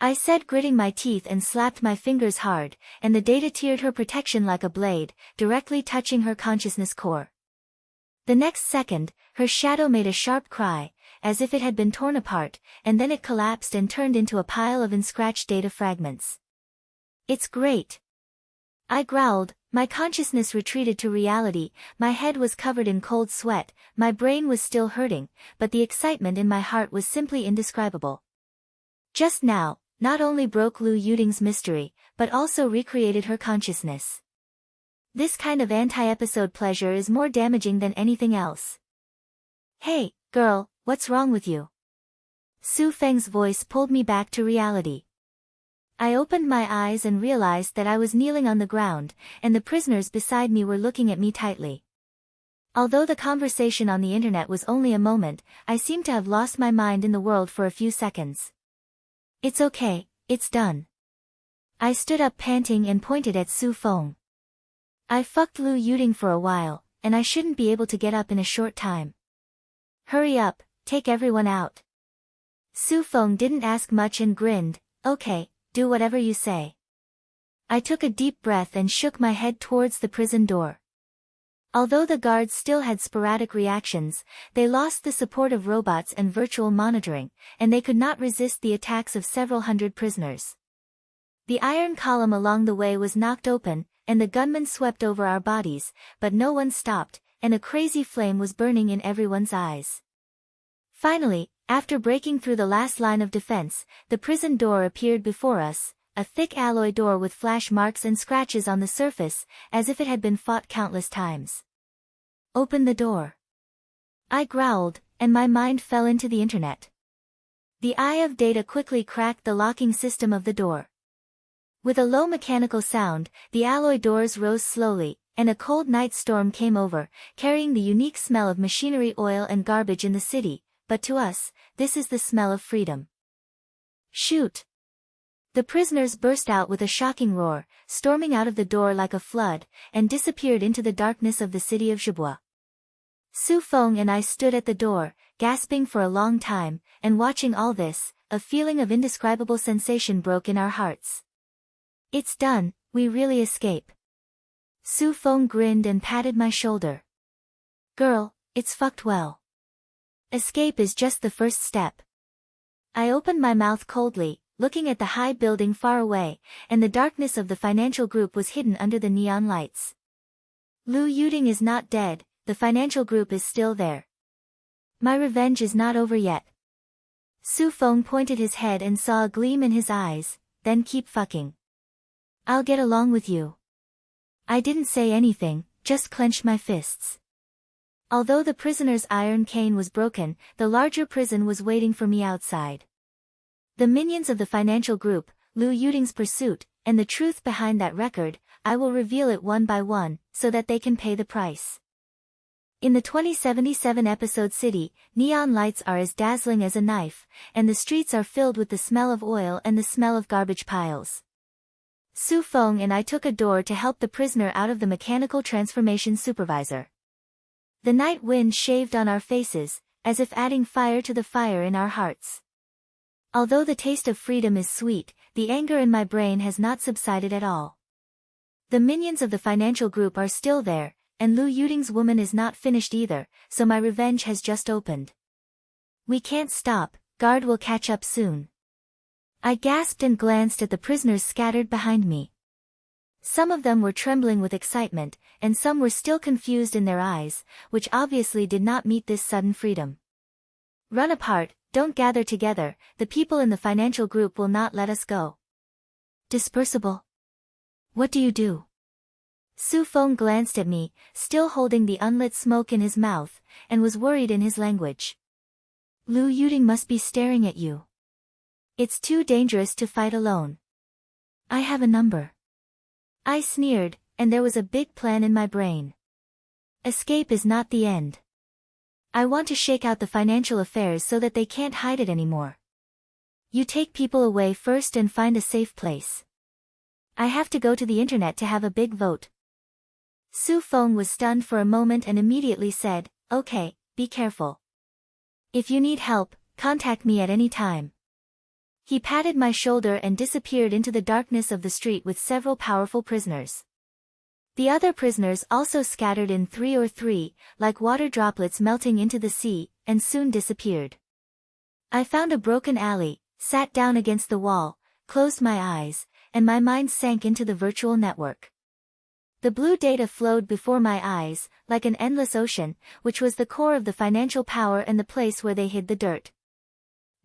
I said, gritting my teeth, and slapped my fingers hard, and the data teared her protection like a blade, directly touching her consciousness core. The next second, her shadow made a sharp cry, as if it had been torn apart, and then it collapsed and turned into a pile of unscratched data fragments. It's great. I growled, my consciousness retreated to reality, my head was covered in cold sweat, my brain was still hurting, but the excitement in my heart was simply indescribable. Just now, not only broke Lu Yuting's mystery, but also recreated her consciousness. This kind of anti-episode pleasure is more damaging than anything else. Hey, girl, what's wrong with you? Su Feng's voice pulled me back to reality. I opened my eyes and realized that I was kneeling on the ground, and the prisoners beside me were looking at me tightly. Although the conversation on the internet was only a moment, I seemed to have lost my mind in the world for a few seconds. It's okay, it's done. I stood up panting and pointed at Su Feng. I fucked Lu Yuting for a while, and I shouldn't be able to get up in a short time. Hurry up, take everyone out. Su Feng didn't ask much and grinned, okay, do whatever you say. I took a deep breath and shook my head towards the prison door. Although the guards still had sporadic reactions, they lost the support of robots and virtual monitoring, and they could not resist the attacks of several hundred prisoners. The iron column along the way was knocked open, and the gunmen swept over our bodies, but no one stopped, and a crazy flame was burning in everyone's eyes. Finally, after breaking through the last line of defense, the prison door appeared before us, a thick alloy door with flash marks and scratches on the surface, as if it had been fought countless times. Open the door. I growled, and my mind fell into the internet. The eye of data quickly cracked the locking system of the door. With a low mechanical sound, the alloy doors rose slowly, and a cold night storm came over, carrying the unique smell of machinery, oil and garbage in the city, but to us, this is the smell of freedom. Shoot! The prisoners burst out with a shocking roar, storming out of the door like a flood, and disappeared into the darkness of the city of Zhibua. Su Feng and I stood at the door, gasping for a long time, and watching all this, a feeling of indescribable sensation broke in our hearts. It's done, we really escape. Su Feng grinned and patted my shoulder. Girl, it's fucked well. Escape is just the first step. I opened my mouth coldly, looking at the high building far away, and the darkness of the financial group was hidden under the neon lights. Lu Yuding is not dead, the financial group is still there. My revenge is not over yet. Su Feng pointed his head and saw a gleam in his eyes, then keep fucking. I'll get along with you. I didn't say anything, just clenched my fists. Although the prisoner's iron cane was broken, the larger prison was waiting for me outside. The minions of the financial group, Lu Yuding's pursuit, and the truth behind that record, I will reveal it one by one, so that they can pay the price. In the 2077 episode city, neon lights are as dazzling as a knife, and the streets are filled with the smell of oil and the smell of garbage piles. Su Feng and I took a door to help the prisoner out of the mechanical transformation supervisor. The night wind shaved on our faces, as if adding fire to the fire in our hearts. Although the taste of freedom is sweet, the anger in my brain has not subsided at all. The minions of the financial group are still there, and Lu Yuding's woman is not finished either, so my revenge has just opened. We can't stop, guard will catch up soon. I gasped and glanced at the prisoners scattered behind me. Some of them were trembling with excitement, and some were still confused in their eyes, which obviously did not meet this sudden freedom. Run apart, don't gather together, the people in the financial group will not let us go. Dispersible. What do you do? Su Feng glanced at me, still holding the unlit smoke in his mouth, and was worried in his language. Lu Yuding must be staring at you. It's too dangerous to fight alone. I have a number. I sneered, and there was a big plan in my brain. Escape is not the end. I want to shake out the financial affairs so that they can't hide it anymore. You take people away first and find a safe place. I have to go to the internet to have a big vote. Su Feng was stunned for a moment and immediately said, okay, be careful. If you need help, contact me at any time. He patted my shoulder and disappeared into the darkness of the street with several powerful prisoners. The other prisoners also scattered in 3 or 3, like water droplets melting into the sea, and soon disappeared. I found a broken alley, sat down against the wall, closed my eyes, and my mind sank into the virtual network. The blue data flowed before my eyes, like an endless ocean, which was the core of the financial power and the place where they hid the dirt.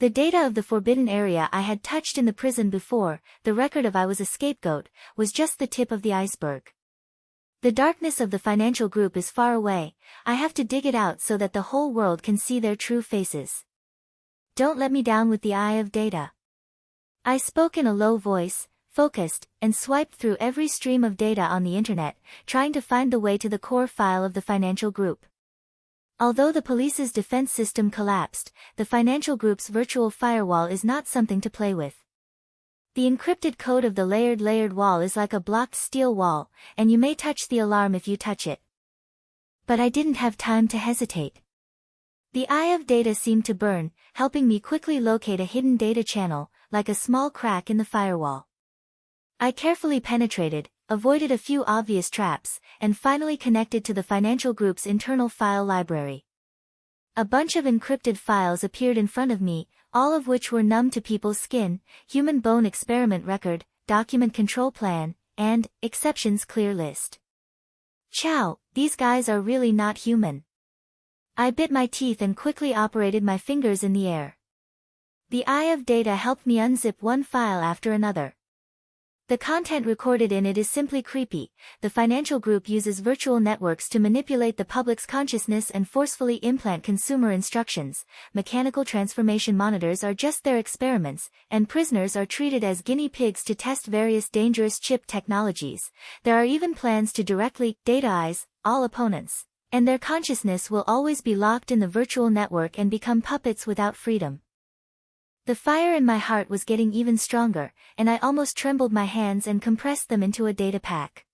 The data of the forbidden area I had touched in the prison before, the record of I was a scapegoat, was just the tip of the iceberg. The darkness of the financial group is far away, I have to dig it out so that the whole world can see their true faces. Don't let me down with the eye of data. I spoke in a low voice, focused, and swiped through every stream of data on the internet, trying to find the way to the core file of the financial group. Although the police's defense system collapsed, the financial group's virtual firewall is not something to play with. The encrypted code of the layered wall is like a blocked steel wall, and you may touch the alarm if you touch it. But I didn't have time to hesitate. The eye of data seemed to burn, helping me quickly locate a hidden data channel, like a small crack in the firewall. I carefully penetrated, avoided a few obvious traps, and finally connected to the financial group's internal file library. A bunch of encrypted files appeared in front of me, all of which were numb to people's skin: human bone experiment record, document control plan, and exceptions clear list. Chow, these guys are really not human. I bit my teeth and quickly operated my fingers in the air. The eye of data helped me unzip one file after another. The content recorded in it is simply creepy. The financial group uses virtual networks to manipulate the public's consciousness and forcefully implant consumer instructions. Mechanical transformation monitors are just their experiments, and prisoners are treated as guinea pigs to test various dangerous chip technologies. There are even plans to directly dataize all opponents, and their consciousness will always be locked in the virtual network and become puppets without freedom. The fire in my heart was getting even stronger, and I almost trembled my hands and compressed them into a data pack.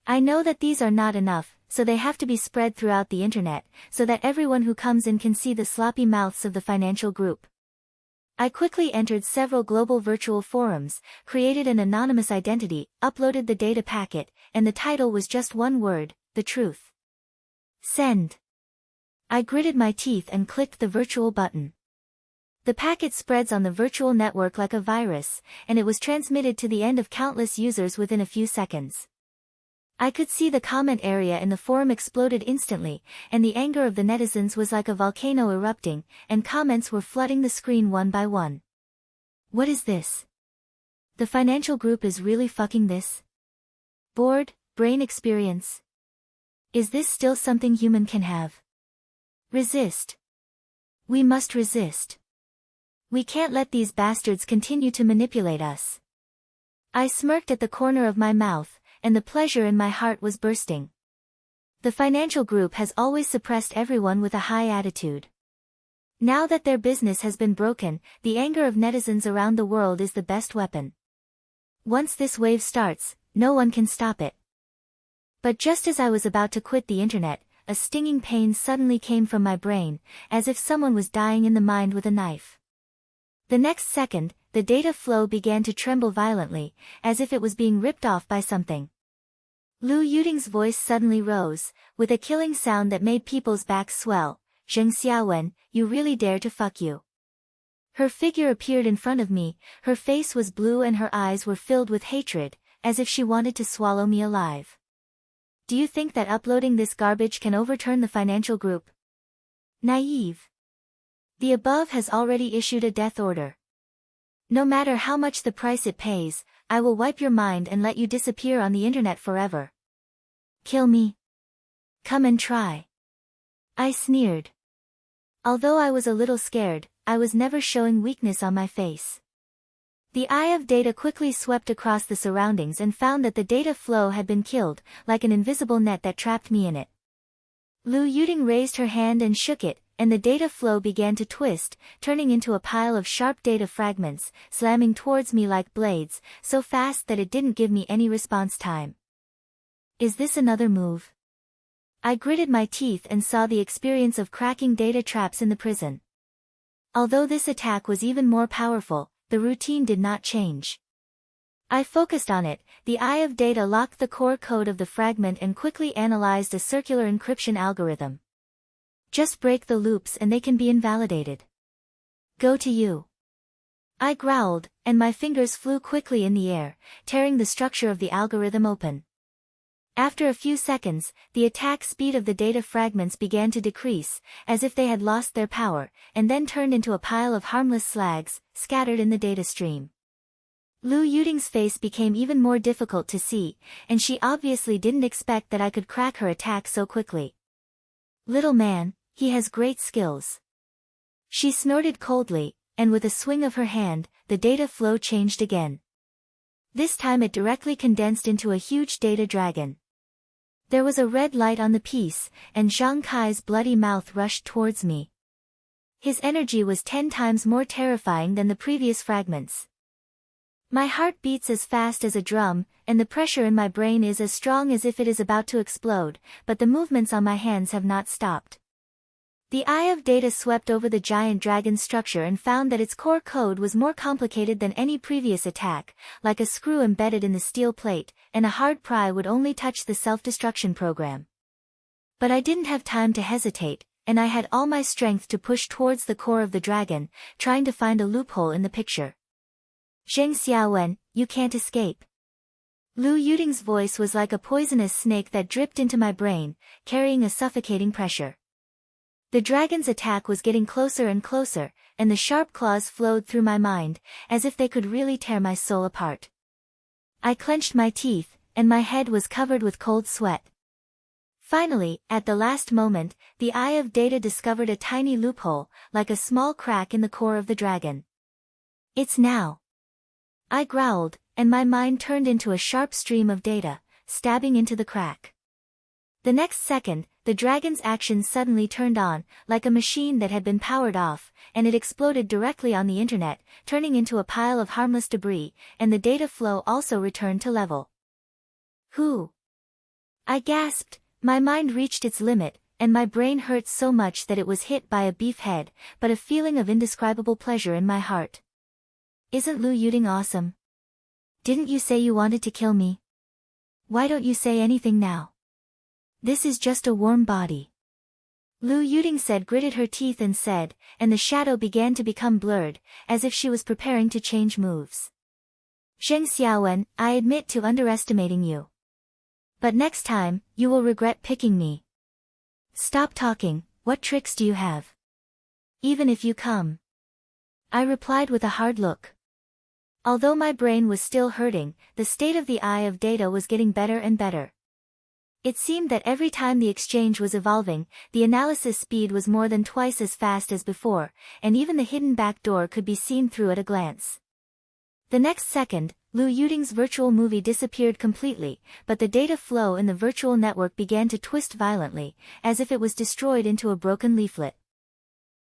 I know that these are not enough, so they have to be spread throughout the internet, so that everyone who comes in can see the sloppy mouths of the financial group. I quickly entered several global virtual forums, created an anonymous identity, uploaded the data packet, and the title was just one word: the truth. Send. I gritted my teeth and clicked the virtual button. The packet spreads on the virtual network like a virus, and it was transmitted to the end of countless users within a few seconds. I could see the comment area in the forum exploded instantly, and the anger of the netizens was like a volcano erupting, and comments were flooding the screen one by one. What is this? The financial group is really fucking this? Bored, brain experience? Is this still something human can have? Resist. We must resist. We can't let these bastards continue to manipulate us. I smirked at the corner of my mouth, and the pleasure in my heart was bursting. The financial group has always suppressed everyone with a high attitude. Now that their business has been broken, the anger of netizens around the world is the best weapon. Once this wave starts, no one can stop it. But just as I was about to quit the internet, a stinging pain suddenly came from my brain, as if someone was dying in the mind with a knife. The next second, the data flow began to tremble violently, as if it was being ripped off by something. Lu Yuting's voice suddenly rose, with a killing sound that made people's backs swell. Zheng Xiaowen, you really dare to fuck you. Her figure appeared in front of me, her face was blue and her eyes were filled with hatred, as if she wanted to swallow me alive. Do you think that uploading this garbage can overturn the financial group? Naive. The above has already issued a death order. No matter how much the price it pays, I will wipe your mind and let you disappear on the internet forever. Kill me. Come and try. I sneered. Although I was a little scared, I was never showing weakness on my face. The eye of data quickly swept across the surroundings and found that the data flow had been killed, like an invisible net that trapped me in it. Lu Yuting raised her hand and shook it, and the data flow began to twist, turning into a pile of sharp data fragments, slamming towards me like blades, so fast that it didn't give me any response time. Is this another move? I gritted my teeth and saw the experience of cracking data traps in the prison. Although this attack was even more powerful, the routine did not change. I focused on it, the eye of data locked the core code of the fragment and quickly analyzed a circular encryption algorithm. Just break the loops and they can be invalidated. Go to you. I growled, and my fingers flew quickly in the air, tearing the structure of the algorithm open. After a few seconds, the attack speed of the data fragments began to decrease, as if they had lost their power, and then turned into a pile of harmless slags, scattered in the data stream. Lu Yuting's face became even more difficult to see, and she obviously didn't expect that I could crack her attack so quickly. Little man, he has great skills. She snorted coldly, and with a swing of her hand, the data flow changed again. This time it directly condensed into a huge data dragon. There was a red light on the piece, and Zhang Kai's bloody mouth rushed towards me. His energy was 10 times more terrifying than the previous fragments. My heart beats as fast as a drum, and the pressure in my brain is as strong as if it is about to explode, but the movements on my hands have not stopped. The eye of data swept over the giant dragon structure and found that its core code was more complicated than any previous attack, like a screw embedded in the steel plate, and a hard pry would only touch the self-destruction program. But I didn't have time to hesitate, and I had all my strength to push towards the core of the dragon, trying to find a loophole in the picture. Zheng Xiaowen, you can't escape. Lu Yuting's voice was like a poisonous snake that dripped into my brain, carrying a suffocating pressure. The dragon's attack was getting closer and closer, and the sharp claws flowed through my mind, as if they could really tear my soul apart. I clenched my teeth, and my head was covered with cold sweat. Finally, at the last moment, the eye of data discovered a tiny loophole, like a small crack in the core of the dragon. It's now. I growled, and my mind turned into a sharp stream of data, stabbing into the crack. The next second, the dragon's action suddenly turned on, like a machine that had been powered off, and it exploded directly on the internet, turning into a pile of harmless debris, and the data flow also returned to level. Who? I gasped. My mind reached its limit, and my brain hurt so much that it was hit by a beef head, but a feeling of indescribable pleasure in my heart. Isn't Lu Yuding awesome? Didn't you say you wanted to kill me? Why don't you say anything now? This is just a warm body. Lu Yuding said, gritted her teeth and said, and the shadow began to become blurred, as if she was preparing to change moves. Zheng Xiaowen, I admit to underestimating you. But next time, you will regret picking me. Stop talking, what tricks do you have? Even if you come. I replied with a hard look. Although my brain was still hurting, the state of the eye of data was getting better and better. It seemed that every time the exchange was evolving, the analysis speed was more than twice as fast as before, and even the hidden back door could be seen through at a glance. The next second, Lu Yuding's virtual movie disappeared completely, but the data flow in the virtual network began to twist violently, as if it was destroyed into a broken leaflet.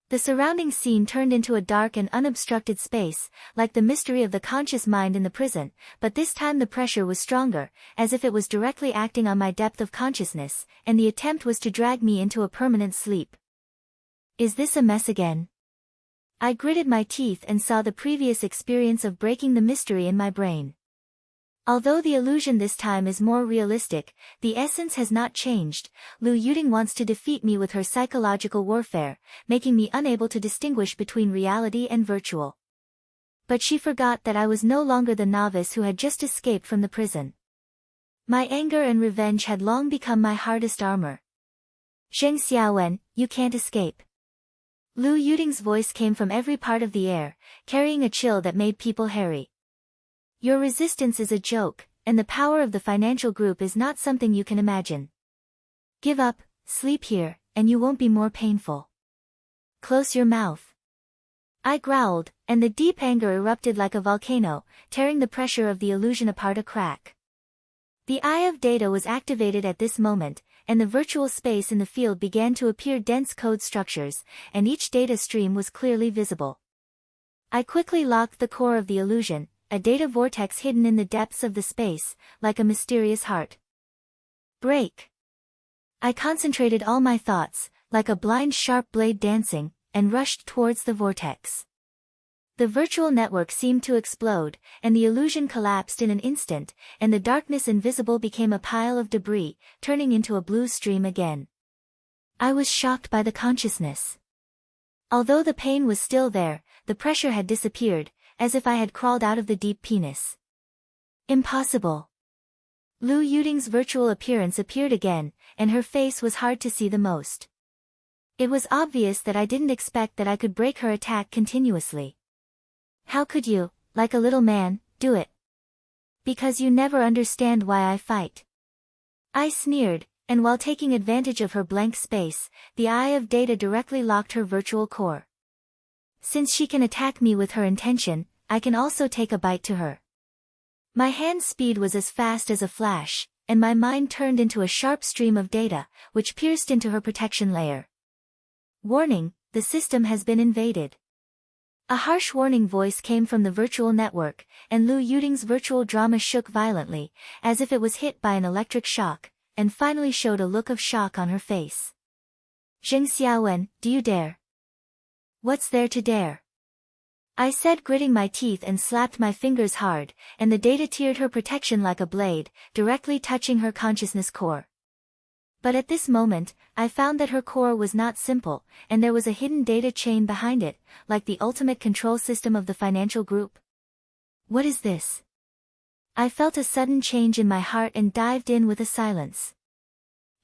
The surrounding scene turned into a dark and unobstructed space, like the mystery of the conscious mind in the prison, but this time the pressure was stronger, as if it was directly acting on my depth of consciousness, and the attempt was to drag me into a permanent sleep. Is this a mess again? I gritted my teeth and saw the previous experience of breaking the mystery in my brain. Although the illusion this time is more realistic, the essence has not changed. Lu Yuding wants to defeat me with her psychological warfare, making me unable to distinguish between reality and virtual. But she forgot that I was no longer the novice who had just escaped from the prison. My anger and revenge had long become my hardest armor. Zheng Xiaowen, you can't escape. Lu Yuding's voice came from every part of the air, carrying a chill that made people hairy. Your resistance is a joke, and the power of the financial group is not something you can imagine. Give up, sleep here, and you won't be more painful. Close your mouth. I growled, and the deep anger erupted like a volcano, tearing the pressure of the illusion apart a crack. The eye of data was activated at this moment, and the virtual space in the field began to appear dense code structures, and each data stream was clearly visible. I quickly locked the core of the illusion, a data vortex hidden in the depths of the space, like a mysterious heart. Break. I concentrated all my thoughts, like a blind sharp blade dancing, and rushed towards the vortex. The virtual network seemed to explode, and the illusion collapsed in an instant, and the darkness invisible became a pile of debris, turning into a blue stream again. I was shocked by the consciousness. Although the pain was still there, the pressure had disappeared, as if I had crawled out of the deep penis. Impossible. Lu Yuding's virtual appearance appeared again, and her face was hard to see the most. It was obvious that I didn't expect that I could break her attack continuously. How could you, like a little man, do it? Because you never understand why I fight. I sneered, and while taking advantage of her blank space, the eye of data directly locked her virtual core. Since she can attack me with her intention, I can also take a bite to her. My hand speed was as fast as a flash, and my mind turned into a sharp stream of data, which pierced into her protection layer. Warning, the system has been invaded. A harsh warning voice came from the virtual network, and Lu Yuding's virtual drama shook violently, as if it was hit by an electric shock, and finally showed a look of shock on her face. Zheng Xiaowen, do you dare? What's there to dare? I said, gritting my teeth, and slapped my fingers hard, and the data teared her protection like a blade, directly touching her consciousness core. But at this moment, I found that her core was not simple, and there was a hidden data chain behind it, like the ultimate control system of the financial group. What is this? I felt a sudden change in my heart and dived in with a silence.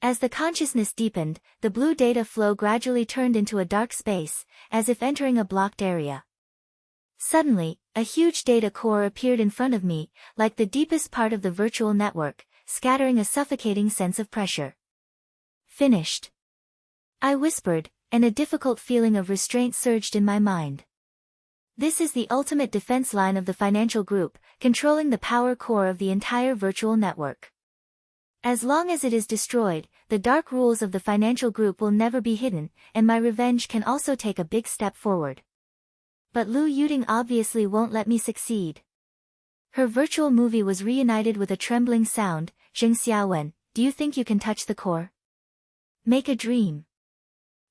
As the consciousness deepened, the blue data flow gradually turned into a dark space, as if entering a blocked area. Suddenly, a huge data core appeared in front of me, like the deepest part of the virtual network, scattering a suffocating sense of pressure. Finished. I whispered, and a difficult feeling of restraint surged in my mind. This is the ultimate defense line of the financial group, controlling the power core of the entire virtual network. As long as it is destroyed, the dark rules of the financial group will never be hidden, and my revenge can also take a big step forward. But Lu Yuding obviously won't let me succeed. Her virtual movie was reunited with a trembling sound. Zheng Xiaowen, do you think you can touch the core? Make a dream.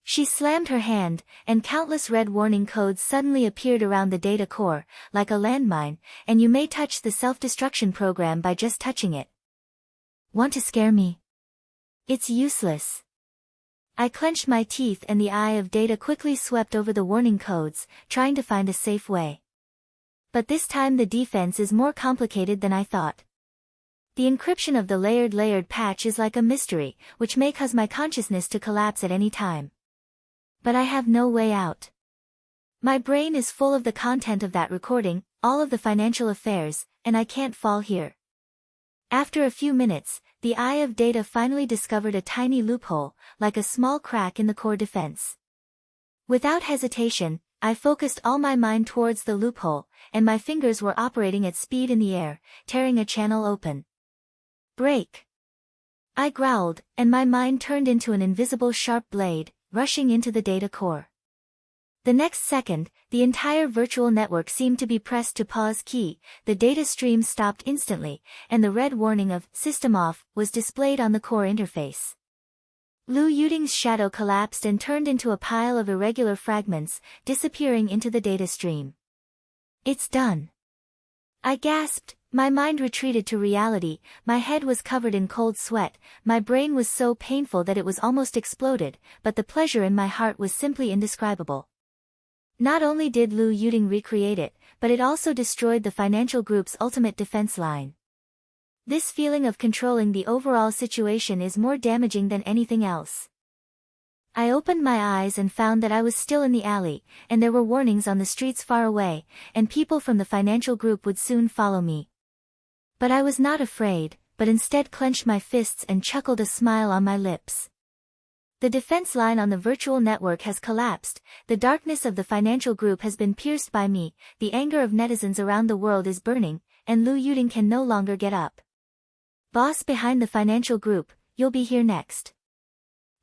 She slammed her hand, and countless red warning codes suddenly appeared around the data core, like a landmine, and you may touch the self-destruction program by just touching it. Want to scare me? It's useless. I clenched my teeth and the eye of data quickly swept over the warning codes, trying to find a safe way. But this time the defense is more complicated than I thought. The encryption of the layered patch is like a mystery, which may cause my consciousness to collapse at any time. But I have no way out. My brain is full of the content of that recording, all of the financial affairs, and I can't fall here. After a few minutes, the eye of data finally discovered a tiny loophole, like a small crack in the core defense. Without hesitation, I focused all my mind towards the loophole, and my fingers were operating at speed in the air, tearing a channel open. Break! I growled, and my mind turned into an invisible sharp blade, rushing into the data core. The next second, the entire virtual network seemed to be pressed to pause key, the data stream stopped instantly, and the red warning of "System Off" was displayed on the core interface. Lu Yuding's shadow collapsed and turned into a pile of irregular fragments, disappearing into the data stream. It's done. I gasped, my mind retreated to reality, my head was covered in cold sweat, my brain was so painful that it was almost exploded, but the pleasure in my heart was simply indescribable. Not only did Lu Yuding recreate it, but it also destroyed the financial group's ultimate defense line. This feeling of controlling the overall situation is more damaging than anything else. I opened my eyes and found that I was still in the alley, and there were warnings on the streets far away, and people from the financial group would soon follow me. But I was not afraid, but instead clenched my fists and chuckled, a smile on my lips. The defense line on the virtual network has collapsed, the darkness of the financial group has been pierced by me, the anger of netizens around the world is burning, and Lu Yuding can no longer get up. Boss behind the financial group, you'll be here next.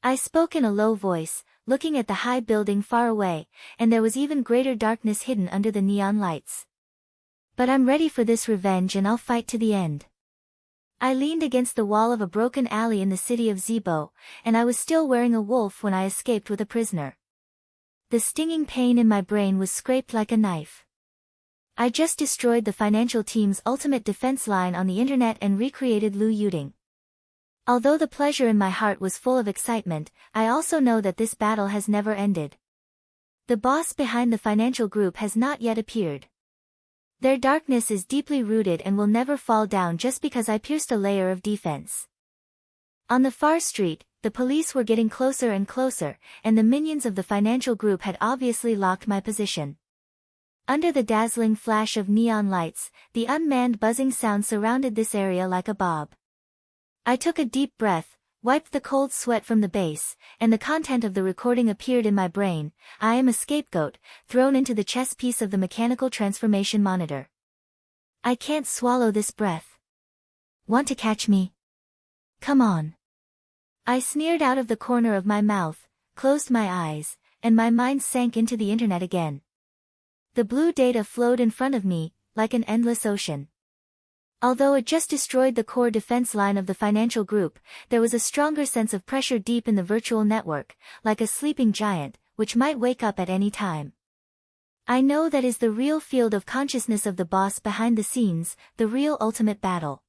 I spoke in a low voice, looking at the high building far away, and there was even greater darkness hidden under the neon lights. But I'm ready for this revenge and I'll fight to the end. I leaned against the wall of a broken alley in the city of Zibo, and I was still wearing a wolf when I escaped with a prisoner. The stinging pain in my brain was scraped like a knife. I just destroyed the financial team's ultimate defense line on the internet and recreated Lu Yuding. Although the pleasure in my heart was full of excitement, I also know that this battle has never ended. The boss behind the financial group has not yet appeared. Their darkness is deeply rooted and will never fall down just because I pierced a layer of defense. On the far street, the police were getting closer and closer, and the minions of the financial group had obviously locked my position. Under the dazzling flash of neon lights, the unmanned buzzing sound surrounded this area like a bob. I took a deep breath, wiped the cold sweat from the base, and the content of the recording appeared in my brain. I am a scapegoat, thrown into the chess piece of the mechanical transformation monitor. I can't swallow this breath. Want to catch me? Come on. I sneered out of the corner of my mouth, closed my eyes, and my mind sank into the internet again. The blue data flowed in front of me, like an endless ocean. Although it just destroyed the core defense line of the financial group, there was a stronger sense of pressure deep in the virtual network, like a sleeping giant, which might wake up at any time. I know that is the real field of consciousness of the boss behind the scenes, the real ultimate battle.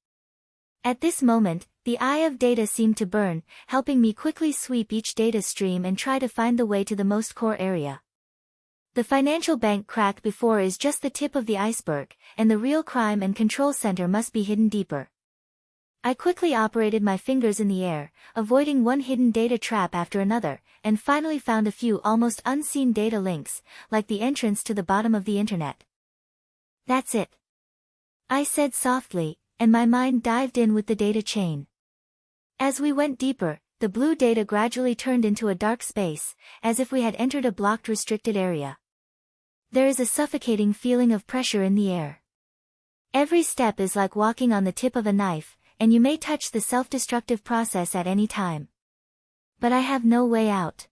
At this moment, the eye of data seemed to burn, helping me quickly sweep each data stream and try to find the way to the most core area. The financial bank crack before is just the tip of the iceberg, and the real crime and control center must be hidden deeper. I quickly operated my fingers in the air, avoiding one hidden data trap after another, and finally found a few almost unseen data links, like the entrance to the bottom of the internet. That's it, I said softly, and my mind dived in with the data chain. As we went deeper, the blue data gradually turned into a dark space, as if we had entered a blocked restricted area. There is a suffocating feeling of pressure in the air. Every step is like walking on the tip of a knife, and you may touch the self-destructive process at any time. But I have no way out.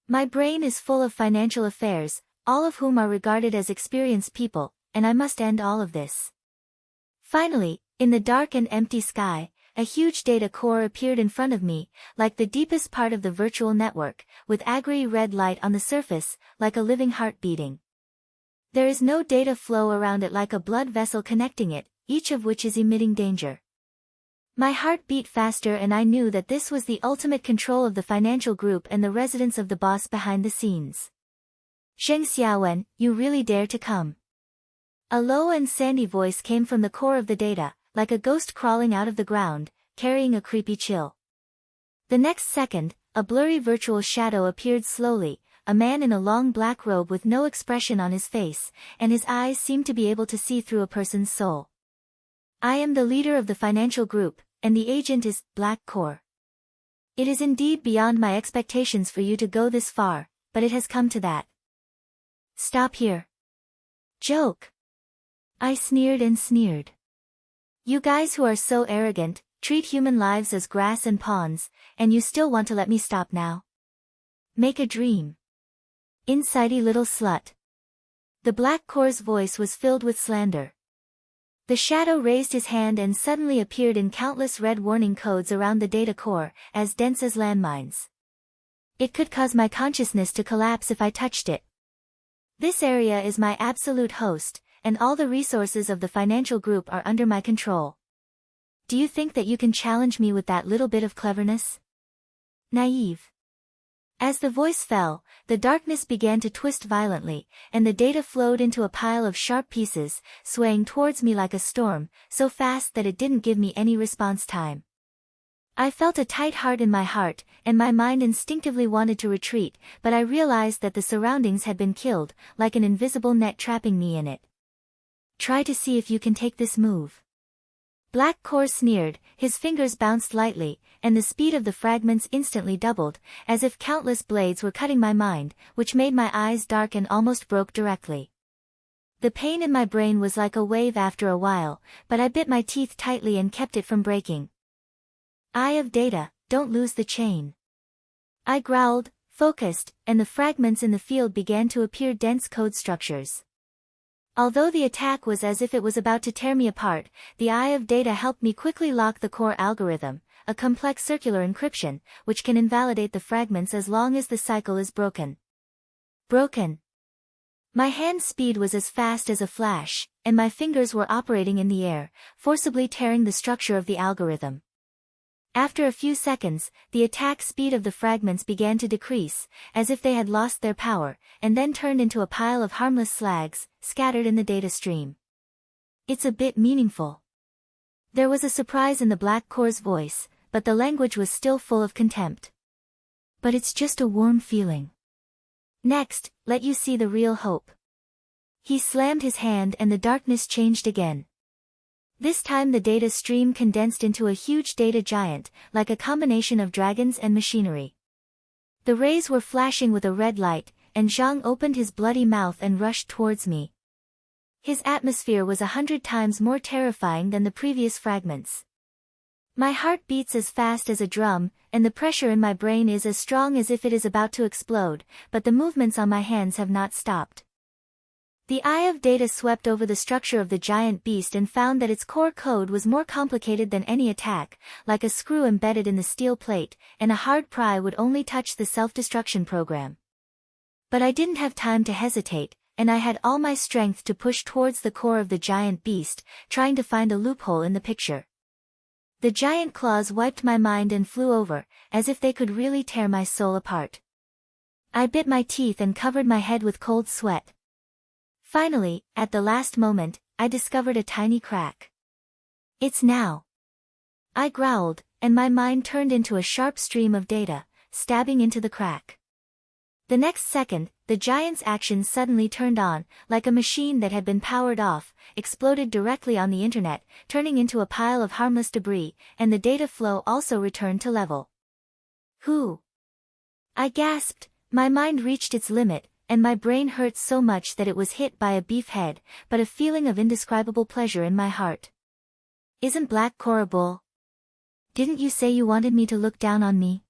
My brain is full of financial affairs, all of whom are regarded as experienced people, and I must end all of this. Finally, in the dark and empty sky, a huge data core appeared in front of me, like the deepest part of the virtual network, with angry red light on the surface, like a living heart beating. There is no data flow around it like a blood vessel connecting it, each of which is emitting danger. My heart beat faster and I knew that this was the ultimate control of the financial group and the residence of the boss behind the scenes. Zheng Xiaowen, you really dare to come. A low and sandy voice came from the core of the data, like a ghost crawling out of the ground, carrying a creepy chill. The next second, a blurry virtual shadow appeared slowly, a man in a long black robe with no expression on his face, and his eyes seemed to be able to see through a person's soul. I am the leader of the financial group, and the agent is Black Core. It is indeed beyond my expectations for you to go this far, but it has come to that. Stop here. Joke. I sneered and sneered. You guys who are so arrogant, treat human lives as grass and pawns, and you still want to let me stop now? Make a dream. Insidey little slut. The Black Core's voice was filled with slander. The shadow raised his hand and suddenly appeared in countless red warning codes around the data core, as dense as landmines. It could cause my consciousness to collapse if I touched it. This area is my absolute host, and all the resources of the financial group are under my control. Do you think that you can challenge me with that little bit of cleverness? Naive. As the voice fell, the darkness began to twist violently, and the data flowed into a pile of sharp pieces, swaying towards me like a storm, so fast that it didn't give me any response time. I felt a tight heart in my heart, and my mind instinctively wanted to retreat, but I realized that the surroundings had been killed, like an invisible net trapping me in it. Try to see if you can take this move. Black Core sneered, his fingers bounced lightly, and the speed of the fragments instantly doubled, as if countless blades were cutting my mind, which made my eyes dark and almost broke directly. The pain in my brain was like a wave after a while, but I bit my teeth tightly and kept it from breaking. Eye of data, don't lose the chain. I growled, focused, and the fragments in the field began to appear dense code structures. Although the attack was as if it was about to tear me apart, the Eye of Data helped me quickly lock the core algorithm, a complex circular encryption, which can invalidate the fragments as long as the cycle is broken. Broken. My hand speed was as fast as a flash, and my fingers were operating in the air, forcibly tearing the structure of the algorithm. After a few seconds, the attack speed of the fragments began to decrease, as if they had lost their power, and then turned into a pile of harmless slags, scattered in the data stream. It's a bit meaningful. There was a surprise in the Black Core's voice, but the language was still full of contempt. But it's just a warm feeling. Next, let you see the real hope. He slammed his hand and the darkness changed again. This time the data stream condensed into a huge data giant, like a combination of dragons and machinery. The rays were flashing with a red light, and Zhang opened his bloody mouth and rushed towards me. His atmosphere was 100 times more terrifying than the previous fragments. My heart beats as fast as a drum, and the pressure in my brain is as strong as if it is about to explode, but the movements on my hands have not stopped. The Eye of Data swept over the structure of the giant beast and found that its core code was more complicated than any attack, like a screw embedded in the steel plate, and a hard pry would only touch the self-destruction program. But I didn't have time to hesitate, and I had all my strength to push towards the core of the giant beast, trying to find a loophole in the picture. The giant claws wiped my mind and flew over, as if they could really tear my soul apart. I bit my teeth and covered my head with cold sweat. Finally, at the last moment, I discovered a tiny crack. It's now. I growled, and my mind turned into a sharp stream of data, stabbing into the crack. The next second, the giant's action suddenly turned on, like a machine that had been powered off, exploded directly on the internet, turning into a pile of harmless debris, and the data flow also returned to level. Who? I gasped. My mind reached its limit, and my brain hurt so much that it was hit by a beef head, but a feeling of indescribable pleasure in my heart. Isn't Black Core a bull? Didn't you say you wanted me to look down on me?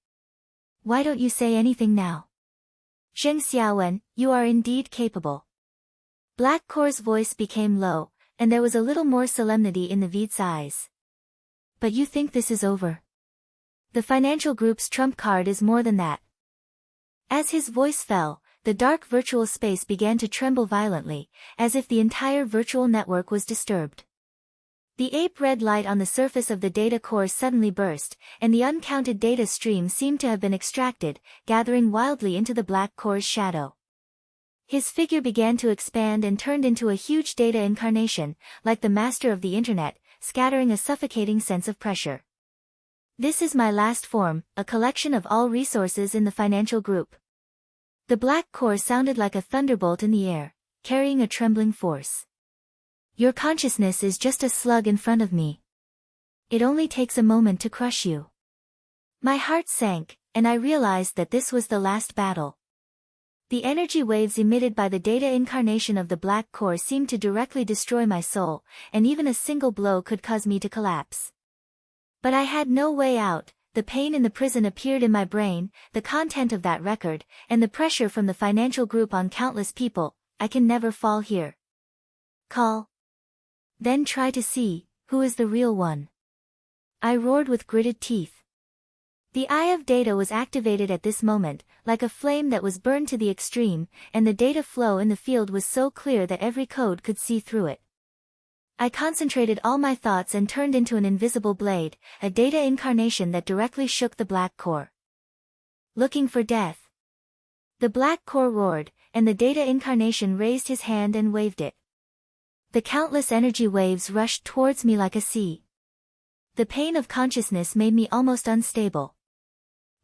Why don't you say anything now? Zheng Xiaowen, you are indeed capable. Black Core's voice became low, and there was a little more solemnity in the V's eyes. But you think this is over? The financial group's trump card is more than that. As his voice fell, the dark virtual space began to tremble violently, as if the entire virtual network was disturbed. The ape-red light on the surface of the data core suddenly burst, and the uncounted data stream seemed to have been extracted, gathering wildly into the Black Core's shadow. His figure began to expand and turned into a huge data incarnation, like the master of the internet, scattering a suffocating sense of pressure. This is my last form, a collection of all resources in the financial group. The Black Core sounded like a thunderbolt in the air, carrying a trembling force. Your consciousness is just a slug in front of me. It only takes a moment to crush you. My heart sank, and I realized that this was the last battle. The energy waves emitted by the data incarnation of the Black Core seemed to directly destroy my soul, and even a single blow could cause me to collapse. But I had no way out. The pain in the prison appeared in my brain, the content of that record, and the pressure from the financial group on countless people. I can never fall here. Call. Then try to see, who is the real one. I roared with gritted teeth. The eye of data was activated at this moment, like a flame that was burned to the extreme, and the data flow in the field was so clear that every code could see through it. I concentrated all my thoughts and turned into an invisible blade, a data incarnation that directly shook the Black Core. Looking for death. The Black Core roared, and the data incarnation raised his hand and waved it. The countless energy waves rushed towards me like a sea. The pain of consciousness made me almost unstable.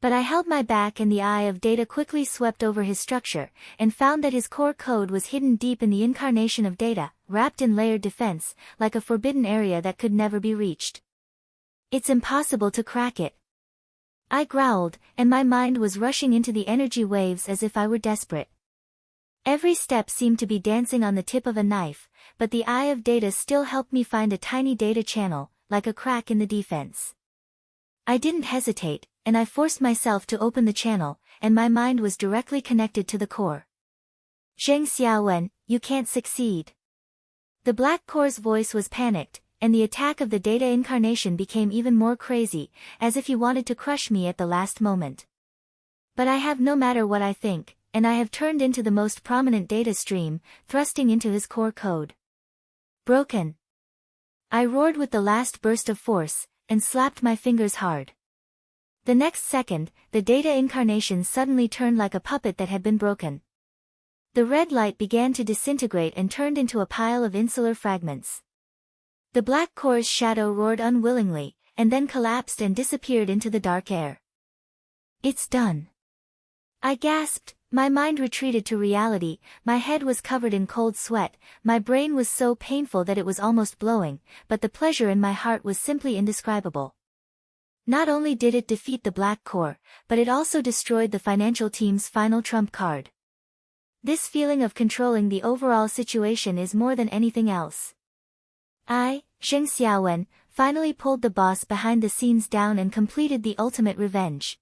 But I held my back, and the eye of data quickly swept over his structure, and found that his core code was hidden deep in the incarnation of data, wrapped in layered defense, like a forbidden area that could never be reached. It's impossible to crack it. I growled, and my mind was rushing into the energy waves as if I were desperate. Every step seemed to be dancing on the tip of a knife, but the eye of data still helped me find a tiny data channel, like a crack in the defense. I didn't hesitate, and I forced myself to open the channel, and my mind was directly connected to the core. Zheng Xiaowen, you can't succeed. The Black Core's voice was panicked, and the attack of the data incarnation became even more crazy, as if he wanted to crush me at the last moment. But I have no matter what I think, and I have turned into the most prominent data stream, thrusting into his core code. Broken. I roared with the last burst of force, and slapped my fingers hard. The next second, the data incarnation suddenly turned like a puppet that had been broken. The red light began to disintegrate and turned into a pile of insular fragments. The Black Core's shadow roared unwillingly, and then collapsed and disappeared into the dark air. It's done. I gasped. My mind retreated to reality, my head was covered in cold sweat, my brain was so painful that it was almost blowing, but the pleasure in my heart was simply indescribable. Not only did it defeat the Black Core, but it also destroyed the financial team's final trump card. This feeling of controlling the overall situation is more than anything else. I, Zheng Xiaowen, finally pulled the boss behind the scenes down and completed the ultimate revenge.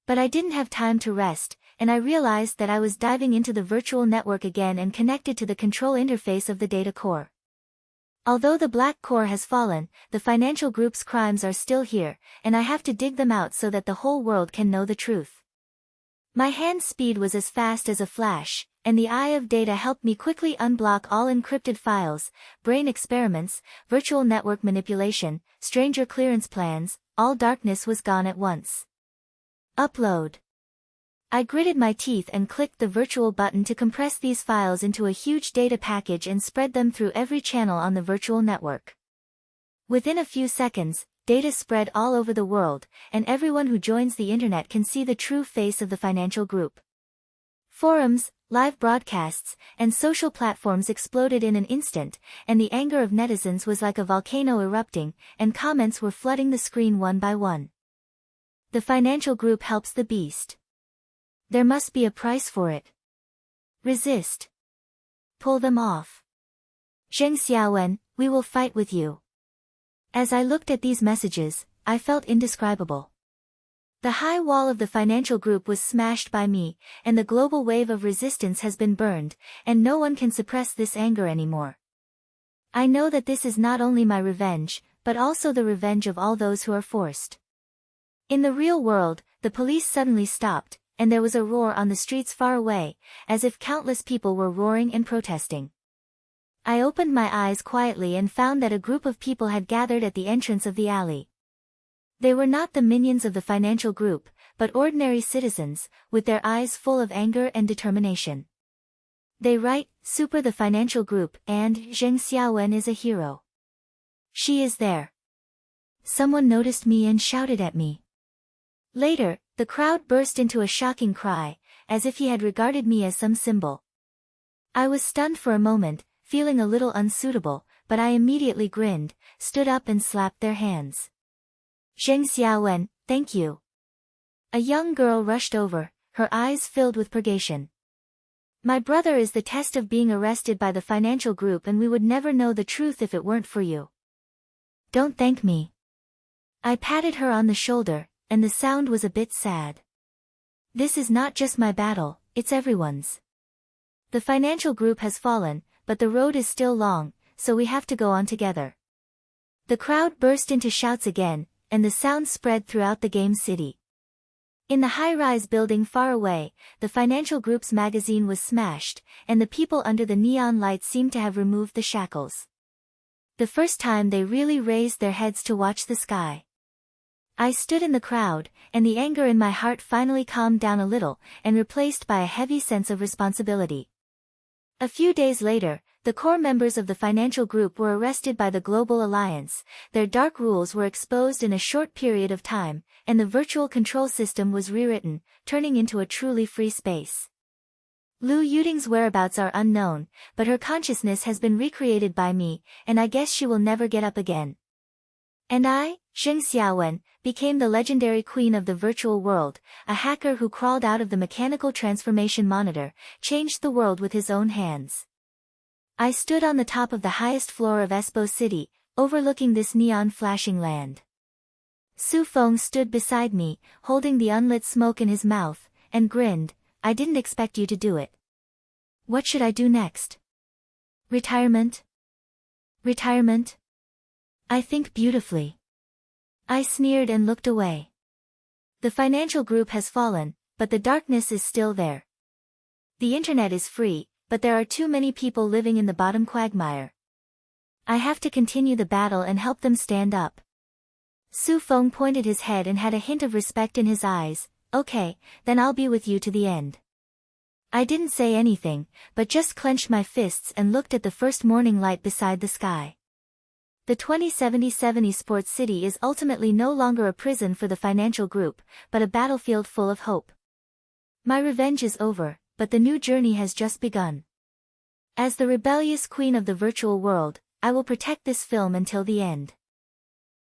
But I didn't have time to rest, and I realized that I was diving into the virtual network again and connected to the control interface of the data core. Although the Black Core has fallen, the financial group's crimes are still here, and I have to dig them out so that the whole world can know the truth. My hand speed was as fast as a flash, and the eye of data helped me quickly unblock all encrypted files, brain experiments, virtual network manipulation, stranger clearance plans. All darkness was gone at once. Upload. I gritted my teeth and clicked the virtual button to compress these files into a huge data package and spread them through every channel on the virtual network. Within a few seconds, data spread all over the world, and everyone who joins the internet can see the true face of the financial group. Forums, live broadcasts, and social platforms exploded in an instant, and the anger of netizens was like a volcano erupting, and comments were flooding the screen one by one. The financial group helps the beast. There must be a price for it. Resist. Pull them off. Zheng Xiaowen, we will fight with you. As I looked at these messages, I felt indescribable. The high wall of the financial group was smashed by me, and the global wave of resistance has been burned, and no one can suppress this anger anymore. I know that this is not only my revenge, but also the revenge of all those who are forced. In the real world, the police suddenly stopped, and there was a roar on the streets far away, as if countless people were roaring and protesting. I opened my eyes quietly and found that a group of people had gathered at the entrance of the alley. They were not the minions of the financial group, but ordinary citizens, with their eyes full of anger and determination. They write, "Super the financial group," and "Zheng Xiaowen is a hero. She is there." Someone noticed me and shouted at me. Later, the crowd burst into a shocking cry, as if he had regarded me as some symbol. I was stunned for a moment, feeling a little unsuitable, but I immediately grinned, stood up and slapped their hands. "Zheng Xiaowen, thank you." A young girl rushed over, her eyes filled with purgation. "My brother is the test of being arrested by the financial group, and we would never know the truth if it weren't for you." "Don't thank me." I patted her on the shoulder, and the sound was a bit sad. "This is not just my battle, it's everyone's. The financial group has fallen, but the road is still long, so we have to go on together." The crowd burst into shouts again, and the sound spread throughout the game city. In the high-rise building far away, the financial group's magazine was smashed, and the people under the neon lights seemed to have removed the shackles. The first time they really raised their heads to watch the sky. I stood in the crowd, and the anger in my heart finally calmed down a little, and replaced by a heavy sense of responsibility. A few days later, the core members of the financial group were arrested by the Global Alliance, their dark rules were exposed in a short period of time, and the virtual control system was rewritten, turning into a truly free space. Lu Yuting's whereabouts are unknown, but her consciousness has been recreated by me, and I guess she will never get up again. And I, Zheng Xiaowen, became the legendary queen of the virtual world, a hacker who crawled out of the mechanical transformation monitor, changed the world with his own hands. I stood on the top of the highest floor of Espo City, overlooking this neon-flashing land. Su Feng stood beside me, holding the unlit smoke in his mouth, and grinned. "I didn't expect you to do it." "What should I do next?" "Retirement." "Retirement?" "I think beautifully." I sneered and looked away. The financial group has fallen, but the darkness is still there. The internet is free, but there are too many people living in the bottom quagmire. I have to continue the battle and help them stand up. Su Feng pointed his head and had a hint of respect in his eyes. "Okay, then I'll be with you to the end." I didn't say anything, but just clenched my fists and looked at the first morning light beside the sky. The 2077 esports city is ultimately no longer a prison for the financial group, but a battlefield full of hope. My revenge is over, but the new journey has just begun. As the rebellious queen of the virtual world, I will protect this film until the end.